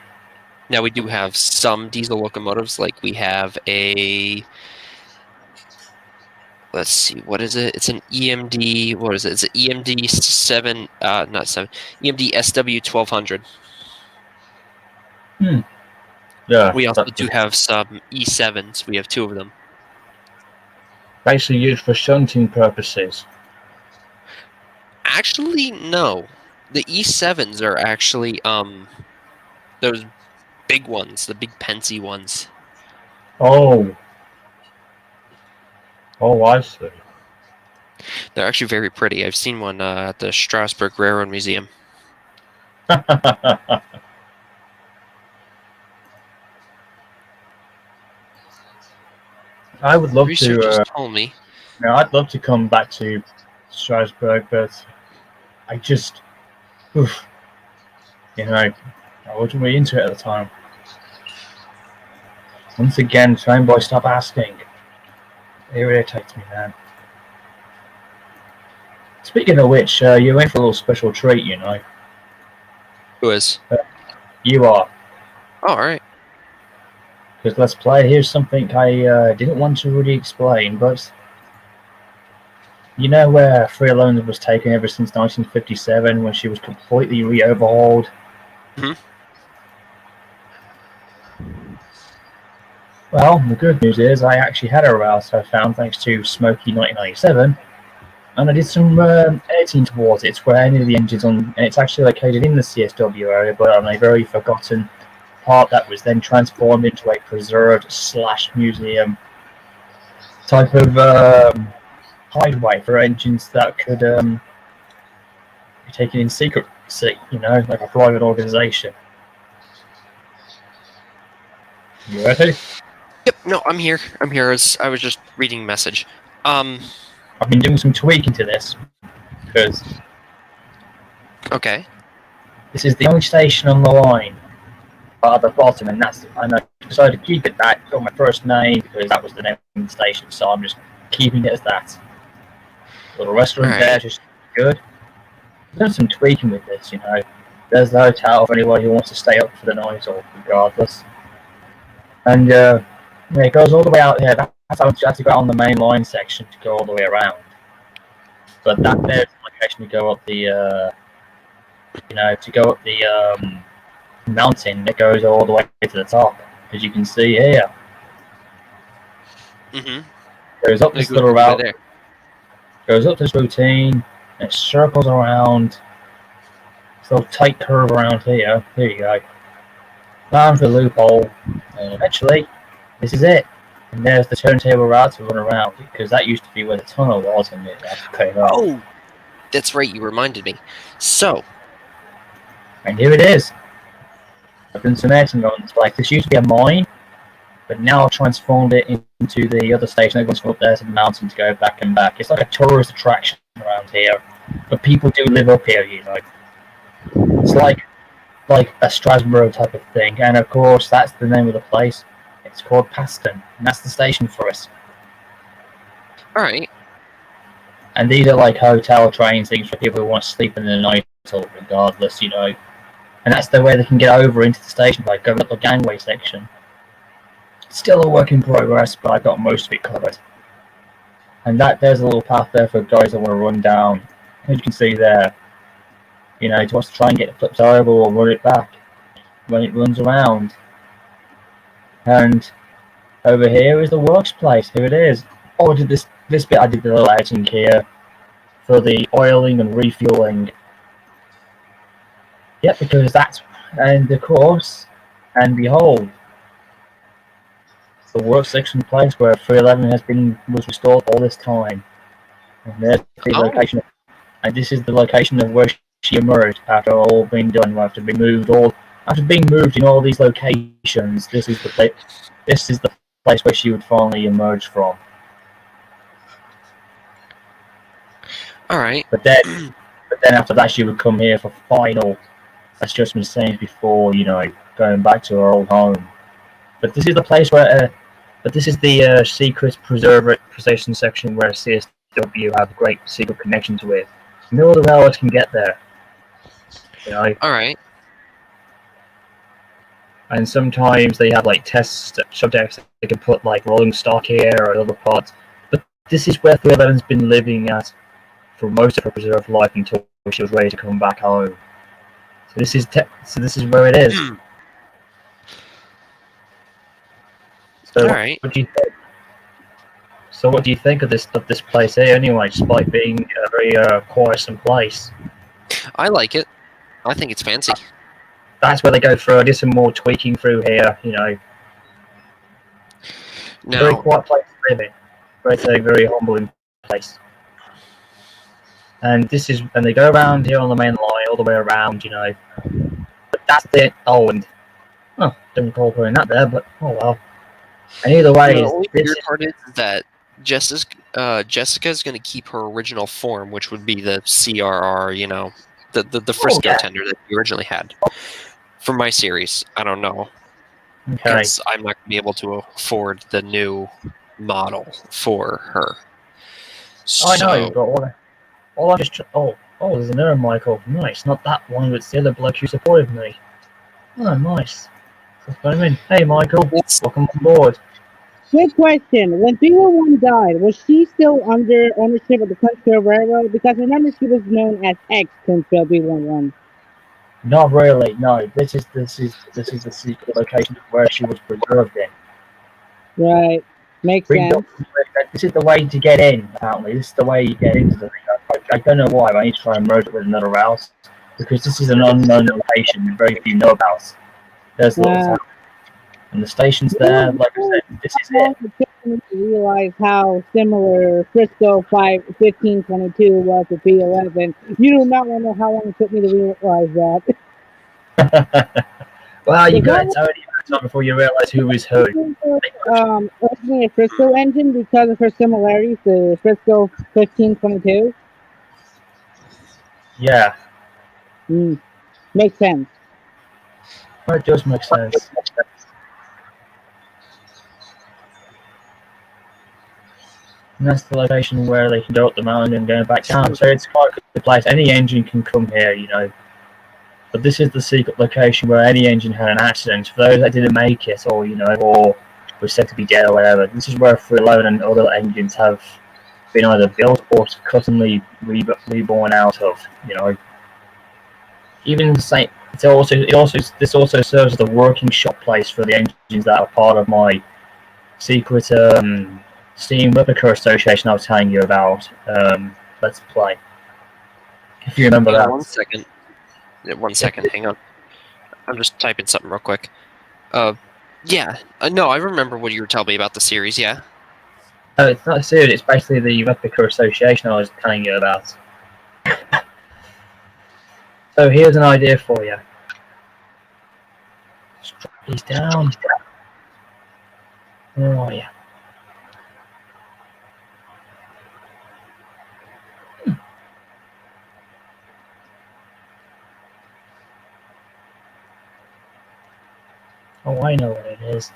Now we do have some diesel locomotives, like we have a. Let's see, what is it? It's an EMD. What is it? It's an EMD 7, not 7, EMD SW 1200. Yeah. We also do have some E7s. We have 2 of them. Basically used for shunting purposes. Actually, no. The E7s are actually those big ones, the big Pensy ones. Oh. Oh, I see. They're actually very pretty. I've seen one at the Strasburg Railroad Museum. I would love Research to. has told me. I'd love to come back to Strasbourg, but I just, oof, I wasn't really into it at the time. Once again, Trainboy, stop asking. It irritates me, man. Speaking of which, you're in for a little special treat, Who is? You are. Oh, all right. Because let's play. Here's something I didn't want to really explain, but you know where Free Alone was taken ever since 1957 when she was completely re-overhauled? Mm-hmm. Well, the good news is I actually had a route I found thanks to Smokey 1997, and I did some editing towards it where any of the engines on, and it's actually located in the CSW area, but on a very forgotten part that was then transformed into a preserved / museum type of hideaway for engines that could be taken in secrecy, like a private organization. You ready? Yep. No, I'm here. I was just reading message. I've been doing some tweaking to this because Okay. this is the only station on the line at the bottom, and I decided to keep it that. Got my first name because that was the name of the station, so I'm just keeping it as that. Little restaurant Right. there, just good. I've done some tweaking with this, There's the hotel for anyone who wants to stay up for the night or regardless. And it goes all the way out here. That's how you have to go on the main line section to go all the way around. But there's the location to go up the, mountain that goes all the way to the top, as you can see here. Mm-hmm. Goes up this little route, goes up this routine, and it circles around this little tight curve around here. There you go. Down the loophole, and eventually, this is it. And there's the turntable route to run around, because that used to be where the tunnel was, and it came out. Oh, that's right. You reminded me. So, and here it is. I've done some editing on this. Like, this used to be a mine, but now I've transformed it into the other station that goes up there to the mountain to go back and back. It's like a tourist attraction around here, but people do live up here, It's like a Strasbourg type of thing, and of course that's the name of the place. It's called Paston, and that's the station for us. all right. And these are like hotel trains, things for people who want to sleep in the night, regardless, And that's the way they can get over into the station, by going up the gangway section. Still a work in progress, but I've got most of it covered. And there's a little path there for guys that want to run down. As you can see there, he wants to try and get it flipped over or run it back when it runs around. And over here is the works place. Here it is. Oh, I did this bit. I did the little editing here for the oiling and refueling. Yep, because and of course, and behold, the work section place where 311 was restored all this time. And there's the location, and this is the location of where she emerged after all being done, after being moved in all these locations. This is the place where she would finally emerge from. All right. But then after that, she would come here for final, as just been saying before, going back to her old home. But this is the place where, this is the secret preserved possession section where CSW have great secret connections with. No other railroads can get there. All right. And sometimes they have like test subjects they can put like rolling stock here or other parts. But this is where 311's been living at for most of her preserved life until she was ready to come back home. So this is where it is. So all right. What do you think? So what do you think of this place here anyway, despite being a very quiesome place? I like it. I think it's fancy. That's where they go through. I did some more tweaking through here, Very Now, quiet place to live in. But it's a very humbling place. And they go around here on the main line, all the way around, But that's it. Oh, and don't recall putting that there, but oh well. And either way, The only this weird is part is that Jessica's going to keep her original form, which would be the CRR, the Frisco yeah. tender that you originally had. For my series, I don't know, okay. because I'm not going to be able to afford the new model for her. Oh, I know, So, you've got all that. All I'm just. There's another Michael. Nice, not that one, but it's the other bloke who supported me. Oh, nice. That's what I mean. Hey, Michael, welcome on board. Quick question. When 311 died, was she still under ownership of the Kunstfeld Railroad? Because remember she was known as X Kunstfeld 311. Not really. No, this is the secret location where she was preserved in. Right. Makes sense. This is the way to get in. Apparently, this is the way you get into the thing. I don't know why, but I need to try and merge it with another route because this is an unknown location that very few know about. There's lots of and the station's there. Like I said, this is it. To realize how similar Frisco 1522 was to 311. You do not want to know how long it took me to realize that. Well, you got to tell it before you realize who is who. Originally a Frisco engine because of her similarities to Frisco 1522. Yeah. Makes sense. It does make sense. And that's the location where they can go up the mountain and go back down. So it's quite a good place. Any engine can come here, But this is the secret location where any engine had an accident. For those that didn't make it, or or were said to be dead or whatever, this is where 311 and other engines have been either built or customly reborn out of. Even the same. This also serves as the working shop place for the engines that are part of my secret Steam Replica Association I was telling you about. Let's play. If you remember that. 1 second. 1 second, hang on. I'm just typing something real quick. Yeah. No, I remember what you were telling me about the series, yeah. Oh, it's not a series, it's basically the Replica Association I was telling you about. So here's an idea for you. Strap these down. Oh, yeah. Oh, I know what it is.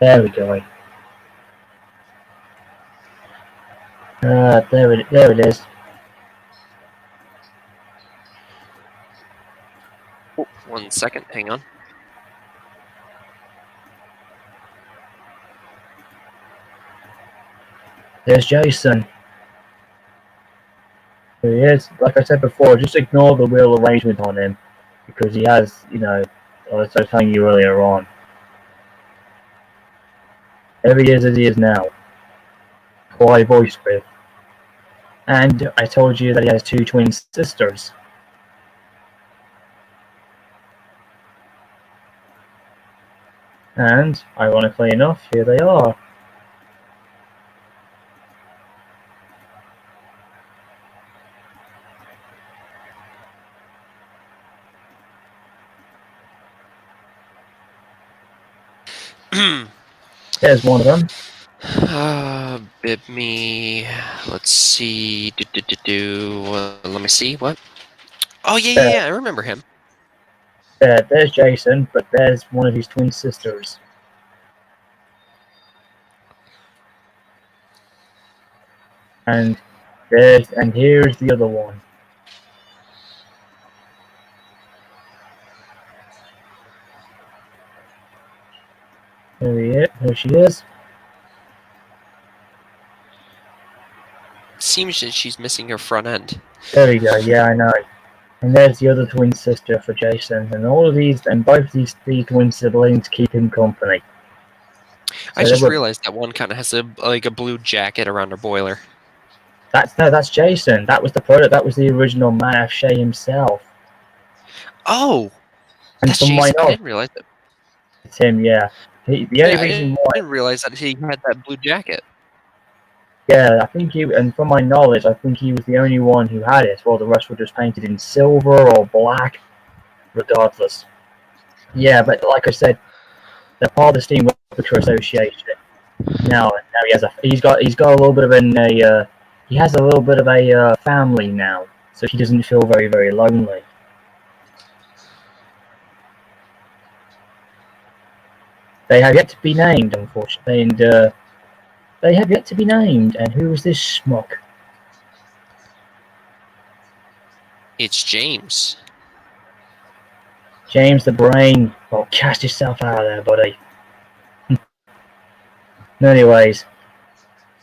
There we go. There it is. Oh, 1 second, hang on. There's Jason. Here he is. Like I said before, just ignore the wheel arrangement on him because he has, as I was telling you earlier on. There he is as he is now. Who I voiced with. And I told you that he has 2 twin sisters. And, ironically enough, here they are. There's one of them. Bib me. Let's see. Let me see. What? Oh, yeah, I remember him. There's Jason, but there's one of his twin sisters. And here's the other one. There she is. Seems that she's missing her front end. There we go. Yeah, I know. And there's the other twin sister for Jason, and both these twin siblings keep him company. So I just realized that one kind of has a blue jacket around her boiler. That's Jason. That was the product. That was the original Man Shea himself. Oh, and that's Jason. I didn't realize that. It's him. Yeah. The only reason why I didn't realize that he had that blue jacket. Yeah, I think he, and from my knowledge, I think he was the only one who had it, while the rest were just painted in silver or black, regardless. Yeah, but like I said, they're part of the Steam Replica Association. Now he's got a little bit of he has a little bit of a family now, so he doesn't feel very, very lonely. They have yet to be named, unfortunately, and they have yet to be named. And who is this schmuck? It's James. James the Brain. Well, cast yourself out of there, buddy. Anyways,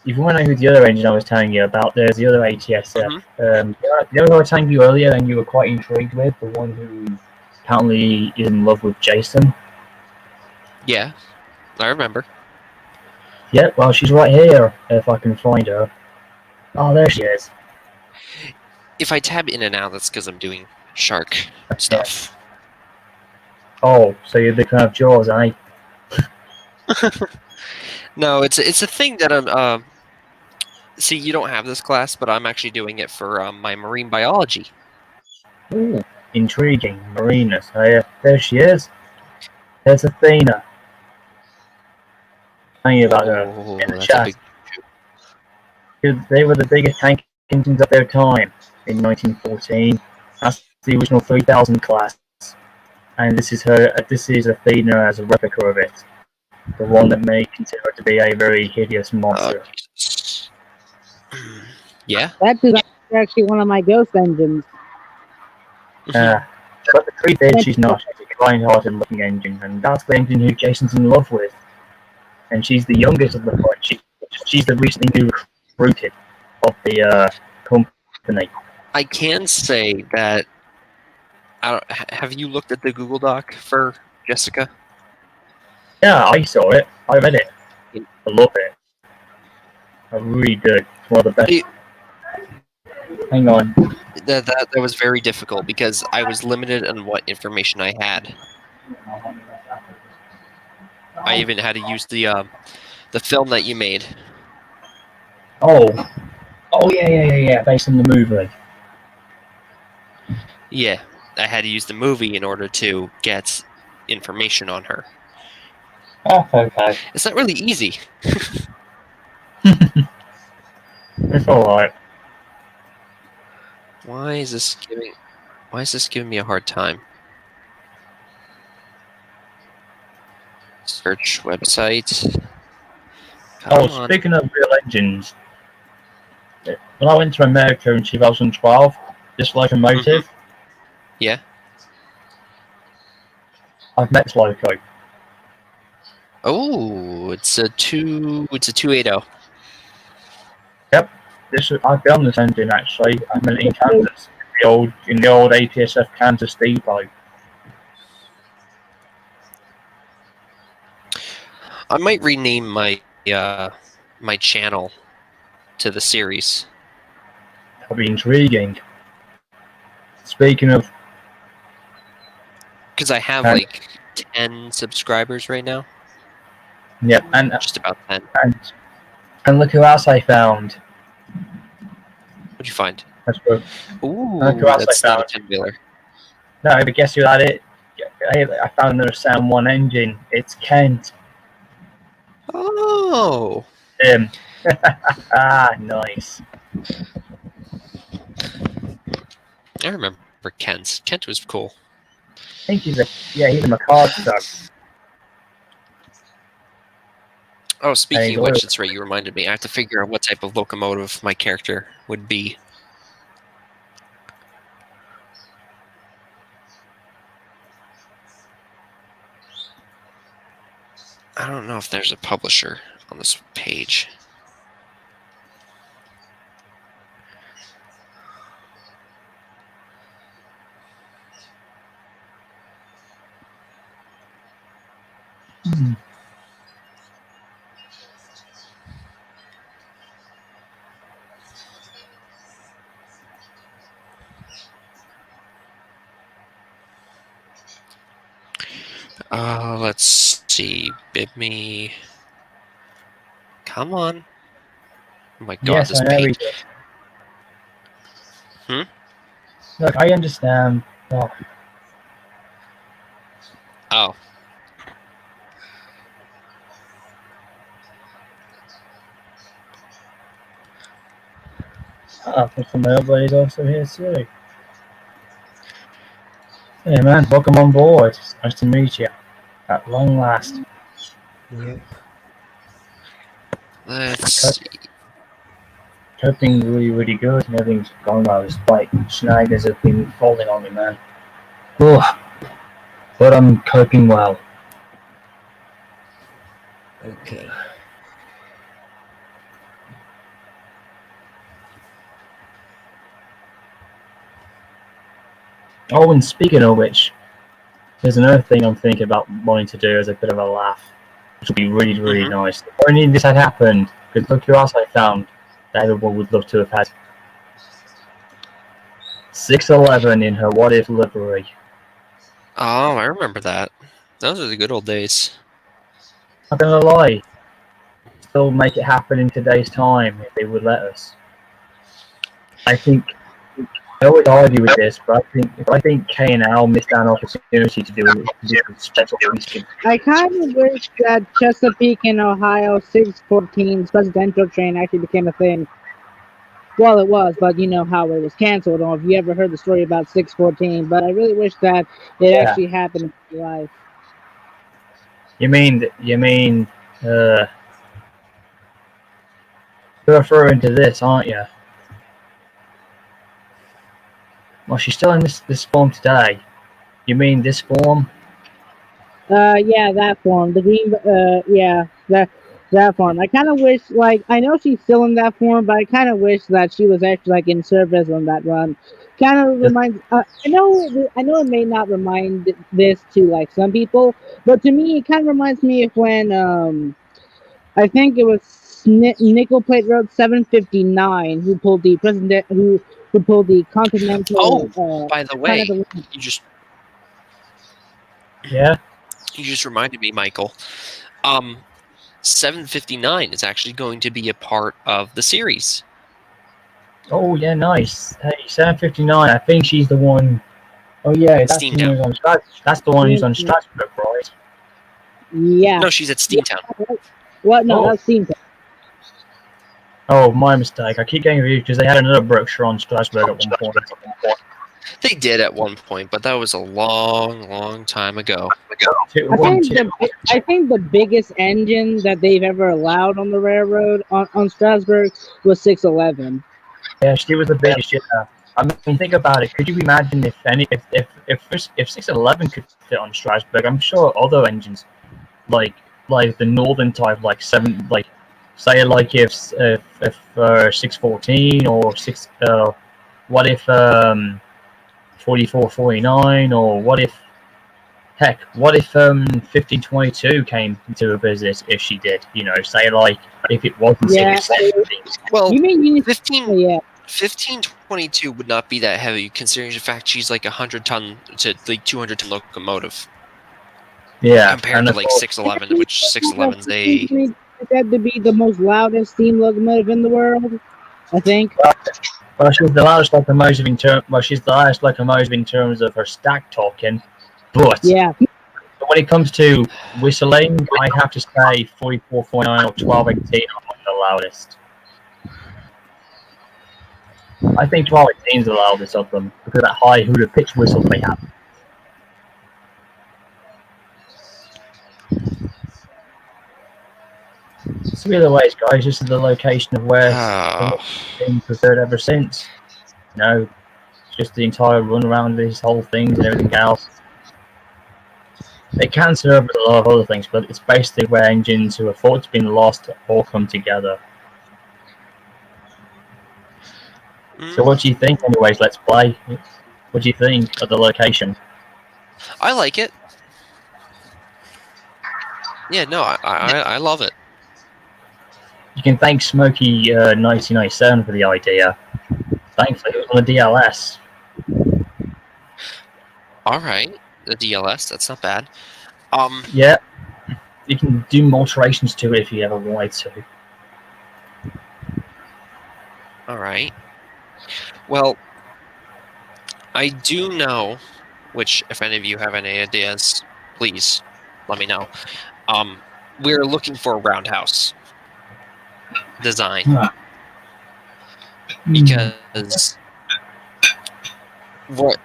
if you want to know who the other engine I was telling you about, there's the other ATSF. The other I was telling you earlier, and you were quite intrigued with, the one who apparently is in love with Jason. Yeah, I remember. Yep, well, she's right here, if I can find her. Oh, there she is. If I tab in and out, that's because I'm doing shark stuff. Oh, so you're a big fan of Jaws, eh? No, it's a thing that I'm. See, you don't have this class, but I'm actually doing it for my marine biology. Ooh, intriguing. Marinus. There she is. There's Athena. Tell you about her. Oh, In the that's chat. a big. They were the biggest tank engines of their time in 1914. That's the original 3000 class. And this is her. This is Athena as a replica of it. The one that may consider it to be a very hideous monster. Jesus. Yeah. That's actually one of my ghost engines. But the truth is, she's not. She's a kind-hearted looking engine, and that's the engine who Jason's in love with. And she's the youngest of the bunch. She's the recently new recruited of the company. I can say that. Have you looked at the Google Doc for Jessica? Yeah, I saw it. I read it. I love it. I really did. It's one of the best. Hang on. That was very difficult because I was limited on what information I had. I even had to use the film that you made. Oh, yeah. Based on the movie. Yeah, I had to use the movie in order to get information on her. Oh, okay. It's not really easy. It's alright. Why is this giving me a hard time? Search website. Come on. Speaking of real engines, when I went to America in 2012, this locomotive, Yeah. I've met this loco. Oh, it's a 280. Yep, I've been on this engine actually. I met it in Kansas, in the old APSF Kansas depot. I might rename my my channel to the series. That'd be intriguing. Speaking of, Because I have like 10 subscribers right now. yep, and Just about 10. and look who else I found. What'd you find? That's good. Ooh, Look who else that's I not a found. 10-wheeler. No, but guess who that is? I found another Sam 1 engine. It's Kent. Oh. Nice. I remember Kent. Kent was cool. I think he's a McCarthy. Oh, speaking of Hey, which, that's right, you reminded me. I have to figure out what type of locomotive my character would be. I don't know if there's a publisher on this page. Let's see. Bid me. Come on. Oh my god, Yes, this I know he paint. did. Look, I understand. Oh, Oh. Mr. Melbourne is also here too. Hey man, welcome on board. It's nice to meet you. At long last. Yep. Let's see. Coping really, really good and everything's going well despite snaggers have been falling on me, man. Oh, but I'm coping well. Okay. Oh, and speaking of which, there's another thing I'm thinking about wanting to do as a bit of a laugh, which would be really, really nice. If only this had happened, because look who else I found that everyone would love to have had. 611 in her What If livery. Oh, I remember that. Those are the good old days. Not gonna lie, still make it happen in today's time if they would let us. I always argue with this, but I think K and L missed out an opportunity to do a special feature. I kind of wish that Chesapeake and Ohio 614's presidential train actually became a thing. Well, it was, but you know how it was canceled. Or if you ever heard the story about 614, but I really wish that it actually happened in real life. You mean you're referring to this, aren't you? Well, she's still in this form today. You mean this form? Yeah, that form. The green, yeah, that form. I kind of wish, like, I know she's still in that form, but I kind of wish that she was actually like in service on that run. Kind of reminds. I know it may not remind this to like some people, but to me, it kind of reminds me of when I think it was Nickel Plate Road 759 who pulled the president who pulled the Continental. Oh, by the way, you just reminded me, Michael. 759 is actually going to be a part of the series. Oh yeah, nice. Hey, 759. I think she's the one. Oh yeah, that's the one who's on That's the one who's on Strasburg, right? Yeah. No, she's at Steamtown. What? No, that's Steamtown. Oh, my mistake. I keep getting confused because they had another brochure on Strasburg at one point. They did at one point, but that was a long, long time ago. I think the biggest engine that they've ever allowed on the railroad on Strasburg was 611. Yeah, she was the biggest. Yeah. I mean, think about it. Could you imagine if 611 could fit on Strasburg? I'm sure other engines, like the northern type, like say like if 614 or what if 4449 or what if 1522 came to a business if she did, say like if it wasn't 617. Well, you mean 1522 would not be that heavy considering the fact she's like 100-ton to like 200-ton locomotive. Yeah, compared to like 611, which 611's said to be the most loudest steam locomotive in the world, I think. Well, she's the loudest locomotive in terms of her stack talking, but when it comes to whistling, I have to say 4449 or 1218 are the loudest. I think 1218 is the loudest of them because of that high hooted pitch whistle they have. So either ways, guys, this is the location of where it's been preferred ever since. Just the entire run around these whole things and everything else. They can serve as a lot of other things, but it's basically where engines who are thought to be lost all come together. So what do you think, anyways? Let's play. What do you think of the location? I like it. Yeah, no, I love it. You can thank Smokey 1997 for the idea. Thankfully, it was on the DLS. All right, the DLS, that's not bad. Yeah, you can do alterations to it if you ever wanted to. All right. Well, I do know, which if any of you have any ideas, please let me know. We're looking for a roundhouse design because what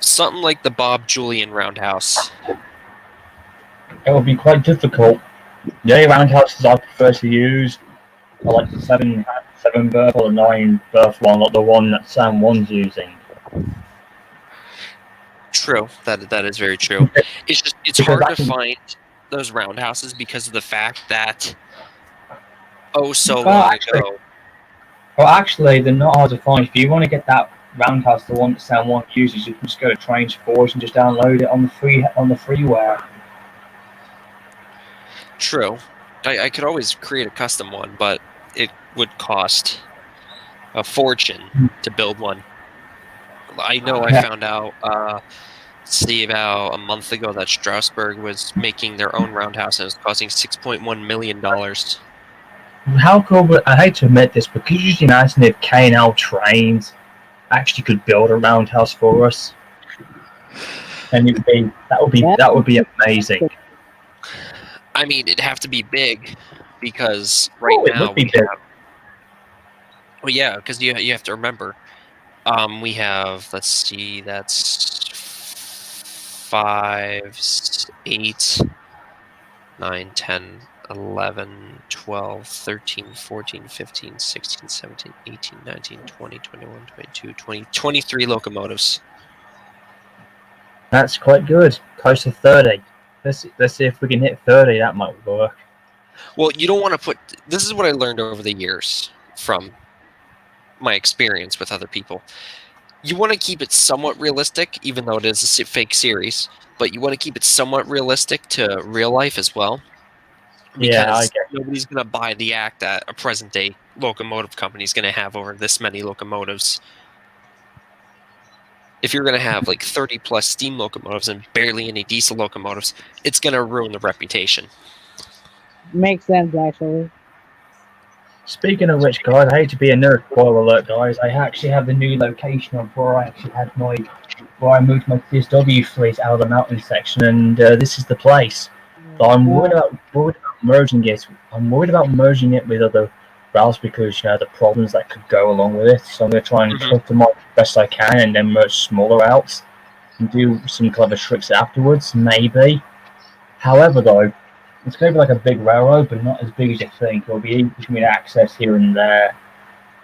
something like the Bob Julian roundhouse. It would be quite difficult. The only roundhouses I prefer to use are like the seven berth or the 9 berth one, like the one that Sam One's using. True, that is very true. It's Because hard I to can- find those roundhouses because of the fact that so Well, long actually, ago. Well, actually, they're not hard to find. If you want to get that roundhouse, the one that Sam One uses, you can just go to Trainz Forge and just download it on the freeware. True, I could always create a custom one, but it would cost a fortune to build one. I know I found out, see, about a month ago that Strasburg was making their own roundhouse and it was costing $6.1 million. How cool! But I hate to admit this, but could you just imagine if K&L Trainz actually could build a roundhouse for us? And that would be amazing. I mean, it'd have to be big because right It now would be we big. have. Well, yeah, because you have to remember, we have, let's see, that's 5, 8, 9, 10, 11, 12, 13, 14, 15, 16, 17, 18, 19, 20, 21, 22, 20, 23 locomotives. That's quite good. Close to 30. Let's see if we can hit 30. That might work. Well, you don't want to put. This is what I learned over the years from my experience with other people. You want to keep it somewhat realistic, even though it is a fake series, but you want to keep it somewhat realistic to real life as well. Yeah, I Because get. nobody's going to buy the act that a present day locomotive company is going to have over this many locomotives. If you're going to have like 30 plus steam locomotives and barely any diesel locomotives, it's going to ruin the reputation. Makes sense, actually. Speaking of which, guys, I hate to be a nerd. Spoiler alert, guys. I actually have the new location of where I moved my CSW fleet out of the mountain section, and this is the place. So I'm worried about merging it. I'm worried about merging it with other routes because the problems that could go along with it. So I'm going to try and cut them off as best I can, and then merge smaller routes and do some clever tricks afterwards, maybe. However, though, it's going to be like a big railroad, but not as big as you think. It'll be easy for me to access here and there.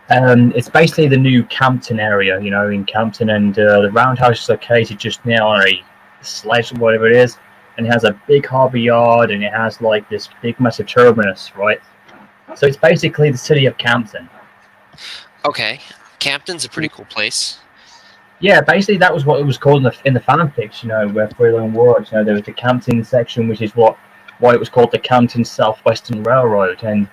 It's basically the new Campton area, in Campton, and the roundhouse is located just now on a sledge or whatever it is, and it has a big harbour yard, and it has like this big massive terminus, right? So it's basically the city of Campton. Okay, Campton's a pretty cool place. Yeah, basically that was what it was called in the fanfics, where Freeland works. There was the Campton section, which is why it was called the Campton Southwestern Railroad, and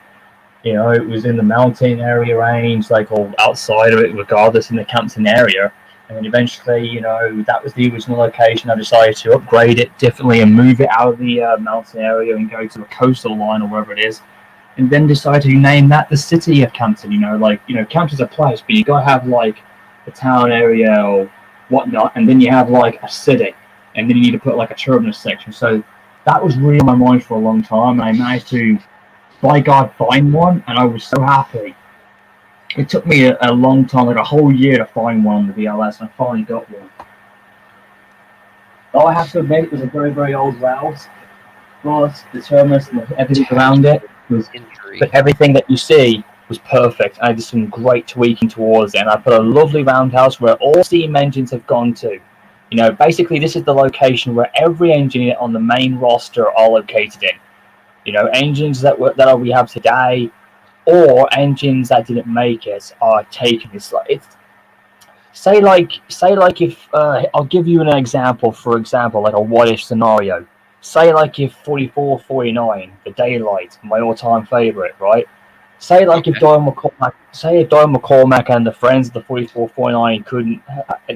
it was in the mountain area range, like all outside of it, regardless in the Campton area. And then eventually, that was the original location. I decided to upgrade it differently and move it out of the mountain area and go to the coastal line or wherever it is. And then decided to name that the city of Campton. Campton's a place, but you gotta have like a town area or whatnot, and then you have like a city, and then you need to put like a terminus section. So that was really on my mind for a long time, and I managed to, by God, find one, and I was so happy. It took me a long time, like a whole year, to find one on the VLS, and I finally got one. All I have to admit, it was a very, very old route, but the terminus and everything around it was, but everything that you see was perfect. I did some great tweaking towards it, and I put a lovely roundhouse where all steam engines have gone to. Basically, this is the location where every engine on the main roster are located in. Engines that we have today, or engines that didn't make it, are taken. Say like if I'll give you an example. For example, like a what-if scenario. Say like if 4449, the Daylight, my all-time favorite, right? Say like if Doyle McCormack and the friends of the 4449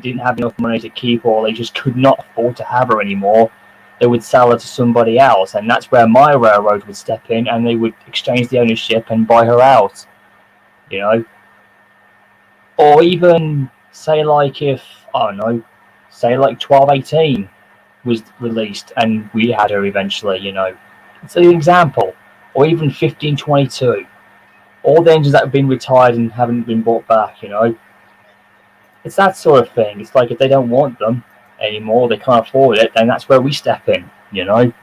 didn't have enough money to keep her, or they just could not afford to have her anymore, they would sell her to somebody else, and that's where my railroad would step in, and they would exchange the ownership and buy her out. Or even say like if I don't know, say like 1218 was released and we had her eventually, It's an example. Or even 1522. All the engines that have been retired and haven't been brought back. It's that sort of thing. It's like if they don't want them anymore, they can't afford it, then that's where we step in. Your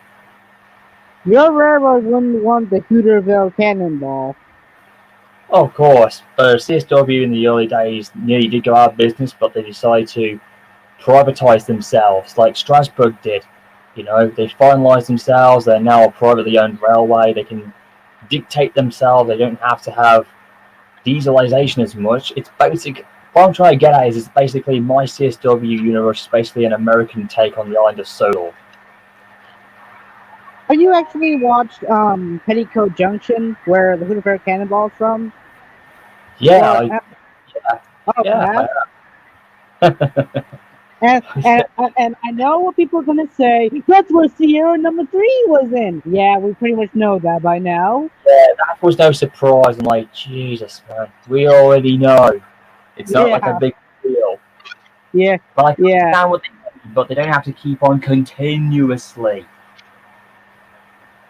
railroad wouldn't want the Hooterville Cannonball. Oh, of course. CSW in the early days nearly did go out of business, but they decided to privatize themselves, like Strasburg did. They finalized themselves. They're now a privately owned railway. They can dictate themselves. They don't have to have dieselization as much. It's basic. What I'm trying to get at is it's basically my CSW universe is basically an American take on the island of Sodor. Have you actually watched Petticoat Junction, where the Hooterville Cannonball is from? Yeah, Oh, yeah. And I know what people are gonna say. That's where Sierra number 3 was in. Yeah, we pretty much know that by now. Yeah, that was no surprise. I'm like, Jesus, man, we already know. It's not like a big deal. Yeah, But I understand what they mean, but they don't have to keep on continuously.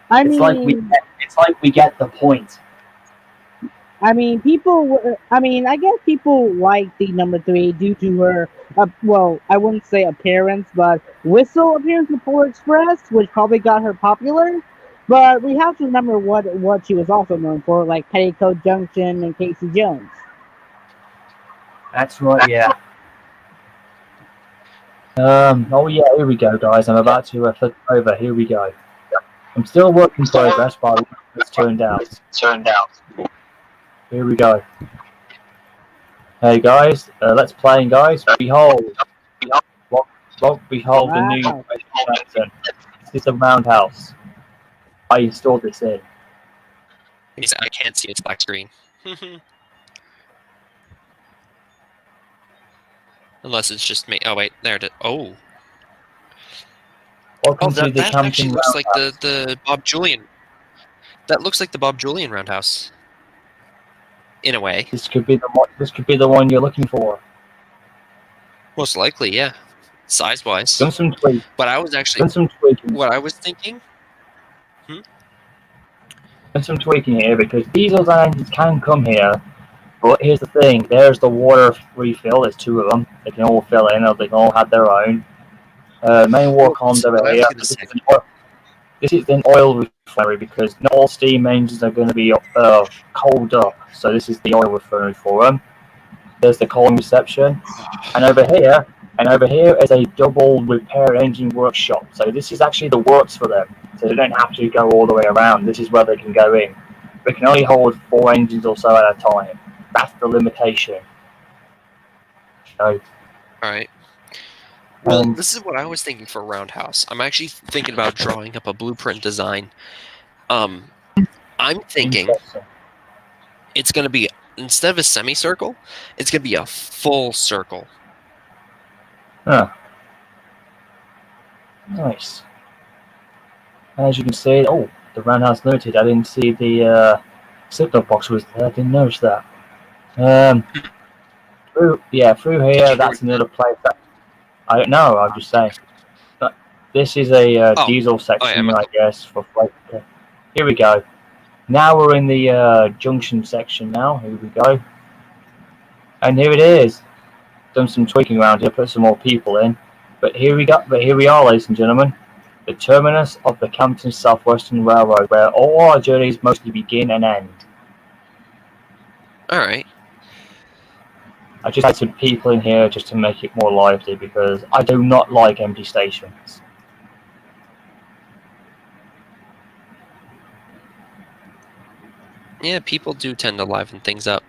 It's like we get the point. I mean, I guess people like the number 3 due to her, well, I wouldn't say appearance, but whistle appearance with Polar Express, which probably got her popular. But we have to remember what she was also known for, like Petticoat Junction and Casey Jones. That's right, yeah. Oh yeah, here we go, guys. I'm about to flip over. Here we go. I'm still work in progress, but it's turned out. Here we go. Hey guys, let's play, guys. Behold the new Jackson. This is the roundhouse. I installed this in. I can't see its black screen. Unless it's just me. Oh wait, there it is. Oh. Welcome to the that actually Campton looks like Roundhouse. the Bob Julian. That looks like the Bob Julian roundhouse. In a way. This could be the one you're looking for. Most likely, yeah. Size-wise. Done some tweaking. But I was actually... Done some tweaking. What I was thinking... Done some tweaking here, because diesel engines can come here, but here's the thing. There's the water refill. There's 2 of them. They can all fill in, or they can all have their own. Main war columns over here. This is an oil refinery, because not all steam engines are going to be cold up. So this is the oil refinery for them. There's the column reception, and over here is a double repair engine workshop. So this is actually the works for them. So they don't have to go all the way around. This is where they can go in. They can only hold 4 engines or so at a time. That's the limitation. So, alright. Well, this is what I was thinking for a roundhouse. I'm actually thinking about drawing up a blueprint design. I'm thinking it's going to be, instead of a semicircle, it's going to be a full circle. Huh. Nice. As you can see, the roundhouse limited. I didn't see the signal box was there. I didn't notice that. Through here, that's another place that I don't know. I'm just saying. But this is a diesel section, I guess. For here we go. Now we're in the junction section. Now here we go, and here it is. Done some tweaking around here, put some more people in, but here we are, ladies and gentlemen, the terminus of the Campton Southwestern Railroad, where all our journeys mostly begin and end. All right. I just had some people in here just to make it more lively, because I do not like empty stations. Yeah, people do tend to liven things up.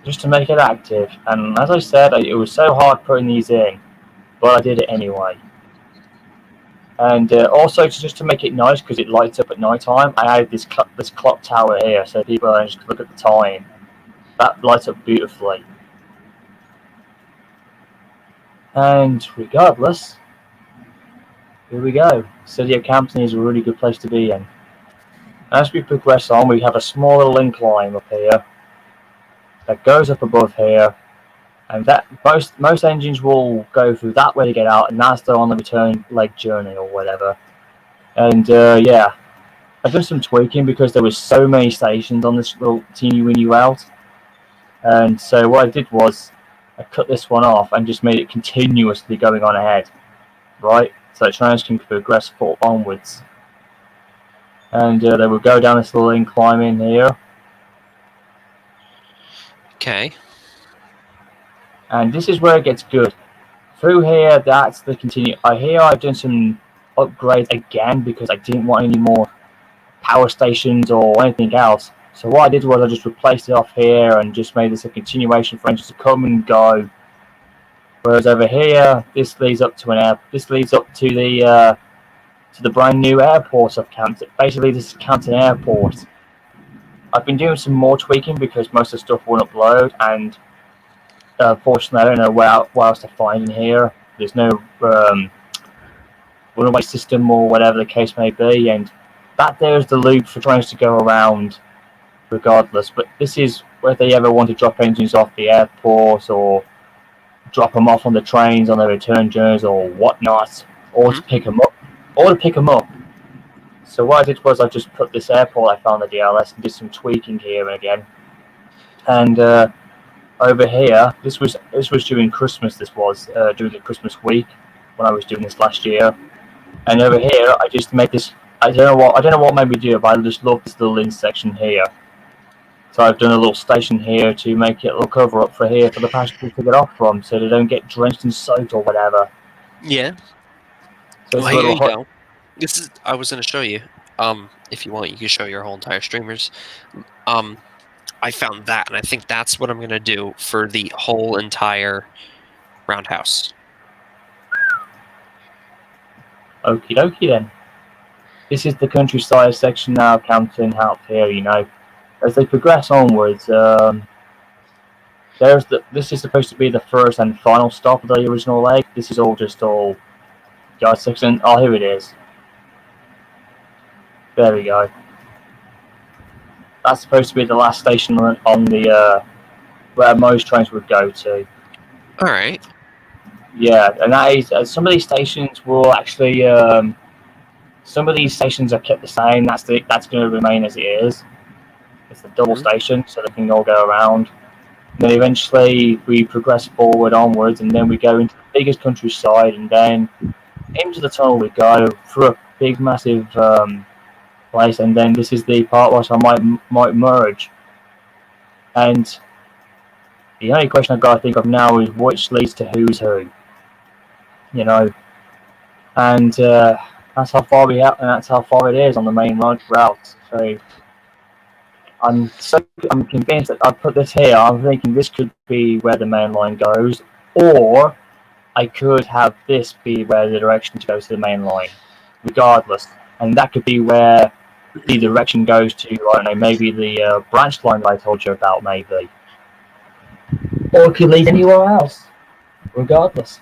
Just to make it active, and as I said, it was so hard putting these in, but I did it anyway. And also, just to make it nice, because it lights up at night time, I added this clock tower here, so people just look at the time. That lights up beautifully. And regardless, here we go. City of Campton is a really good place to be in. As we progress on, we have a small little incline up here. that goes up above here, and that most engines will go through that way to get out, and that's on the return leg journey or whatever. And yeah, I've done some tweaking because there was so many stations on this little teeny weeny route, and so what I did was I cut this one off and just made it continuously going on ahead, right? So that trains can progress onwards. And they will go down this little incline in here. Okay. And this is where it gets good. Through here, that's the continue. Here I've done some upgrades again because I didn't want any more power stations or anything else. So what I did was I just replaced it off here and just made this a continuation for engines to come and go. Whereas over here, this leads up to This leads up to the brand new airport of Canton. Basically, this is Canton Airport. I've been doing some more tweaking because most of the stuff won't upload, and fortunately, I don't know where else to find in here. There's no runaway system or whatever the case may be, and that there's the loop for trains to go around regardless. But this is where they ever want to drop engines off the airport or drop them off on the trains on their return journeys or whatnot, or to pick them up. So what I did was I just put this airport I found the DLS and did some tweaking here and again. And over here, this was during Christmas. This was during the Christmas week when I was doing this last year. And over here, I just made this. I don't know what made me do it, but I just love this little in section here. So I've done a little station here to make it a little cover up for here for the passengers to get off from, so they don't get drenched and soaked or whatever. Yeah. So well, here you go. This is. I was going to show you. If you want, you can show your whole entire streamers. I found that, and I think that's what I'm going to do for the whole entire roundhouse. Okie dokie then. This is the countryside section now, Canton, out here, you know. As they progress onwards, this is supposed to be the first and final stop of the original leg. This is all yard section. Oh, here it is. There we go. That's supposed to be the last station on the where most trains would go to. All right. Yeah, and that is some of these stations will actually. Some of these stations are kept the same. That's going to remain as it is. It's a double station, so they can all go around. And then eventually we progress forward onwards, and then we go into the biggest countryside, and then into the tunnel we go through a big, massive place, and then this is the part where I might merge. And the only question I've got to think of now is which leads to who's who. You know, and that's how far we have, and that's how far it is on the main route. So I'm convinced that I put this here. I'm thinking this could be where the main line goes, or I could have this be where the direction goes to the main line, regardless. And that could be where the direction goes to, I don't know, maybe the branch line that I told you about, maybe. Or it could lead anywhere else, regardless.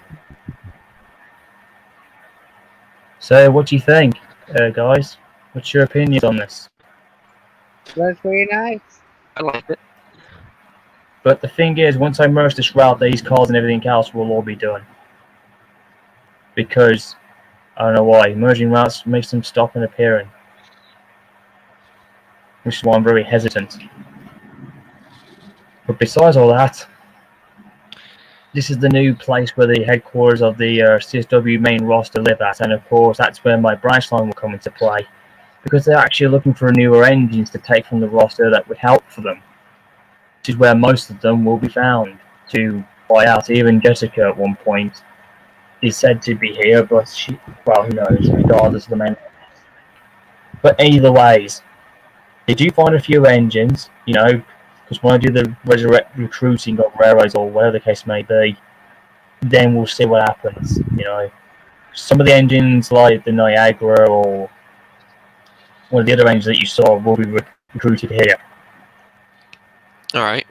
So, what do you think, guys? What's your opinions on this? That's very nice. I like it. But the thing is, once I merge this route, these cars and everything else will all be done. Because, I don't know why, merging routes makes them stop and appearing. Which is why I'm very hesitant. But besides all that, this is the new place where the headquarters of the CSW main roster live at, and of course that's where my branch line will come into play. Because they're actually looking for newer engines to take from the roster that would help for them. Which is where most of them will be found to buy out. Even Jessica at one point is said to be here, but well, who knows, regardless of the main. But either ways, they do find a few engines, you know, because when I do the recruiting of railways or whatever the case may be, then we'll see what happens, you know. Some of the engines like the Niagara or one of the other engines that you saw will be recruited here. All right.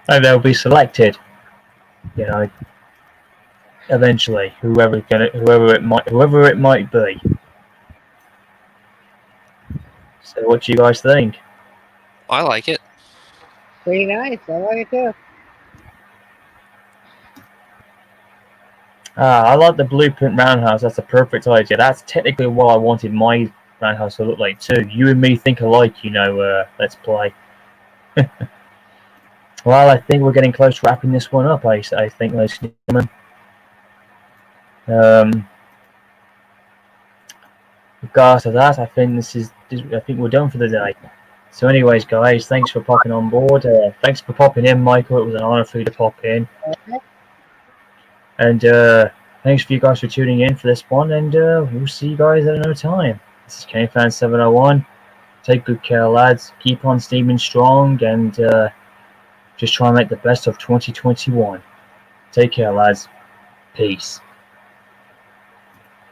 And they'll be selected, you know, eventually, whoever it might be. So what do you guys think? I like it. Pretty nice. I like it too. I like the blueprint roundhouse. That's a perfect idea. That's technically what I wanted my roundhouse to look like too. You and me think alike, let's play. Well, I think we're getting close to wrapping this one up, I think, ladies and gentlemen. Regards to that, I think we're done for the day. So anyways, guys, thanks for popping on board. Thanks for popping in, Michael. It was an honor for you to pop in. And thanks for you guys for tuning in for this one, and we'll see you guys at another time. This is KaneFan701. Take good care, lads. Keep on steaming strong, and just try and make the best of 2021. Take care, lads. Peace.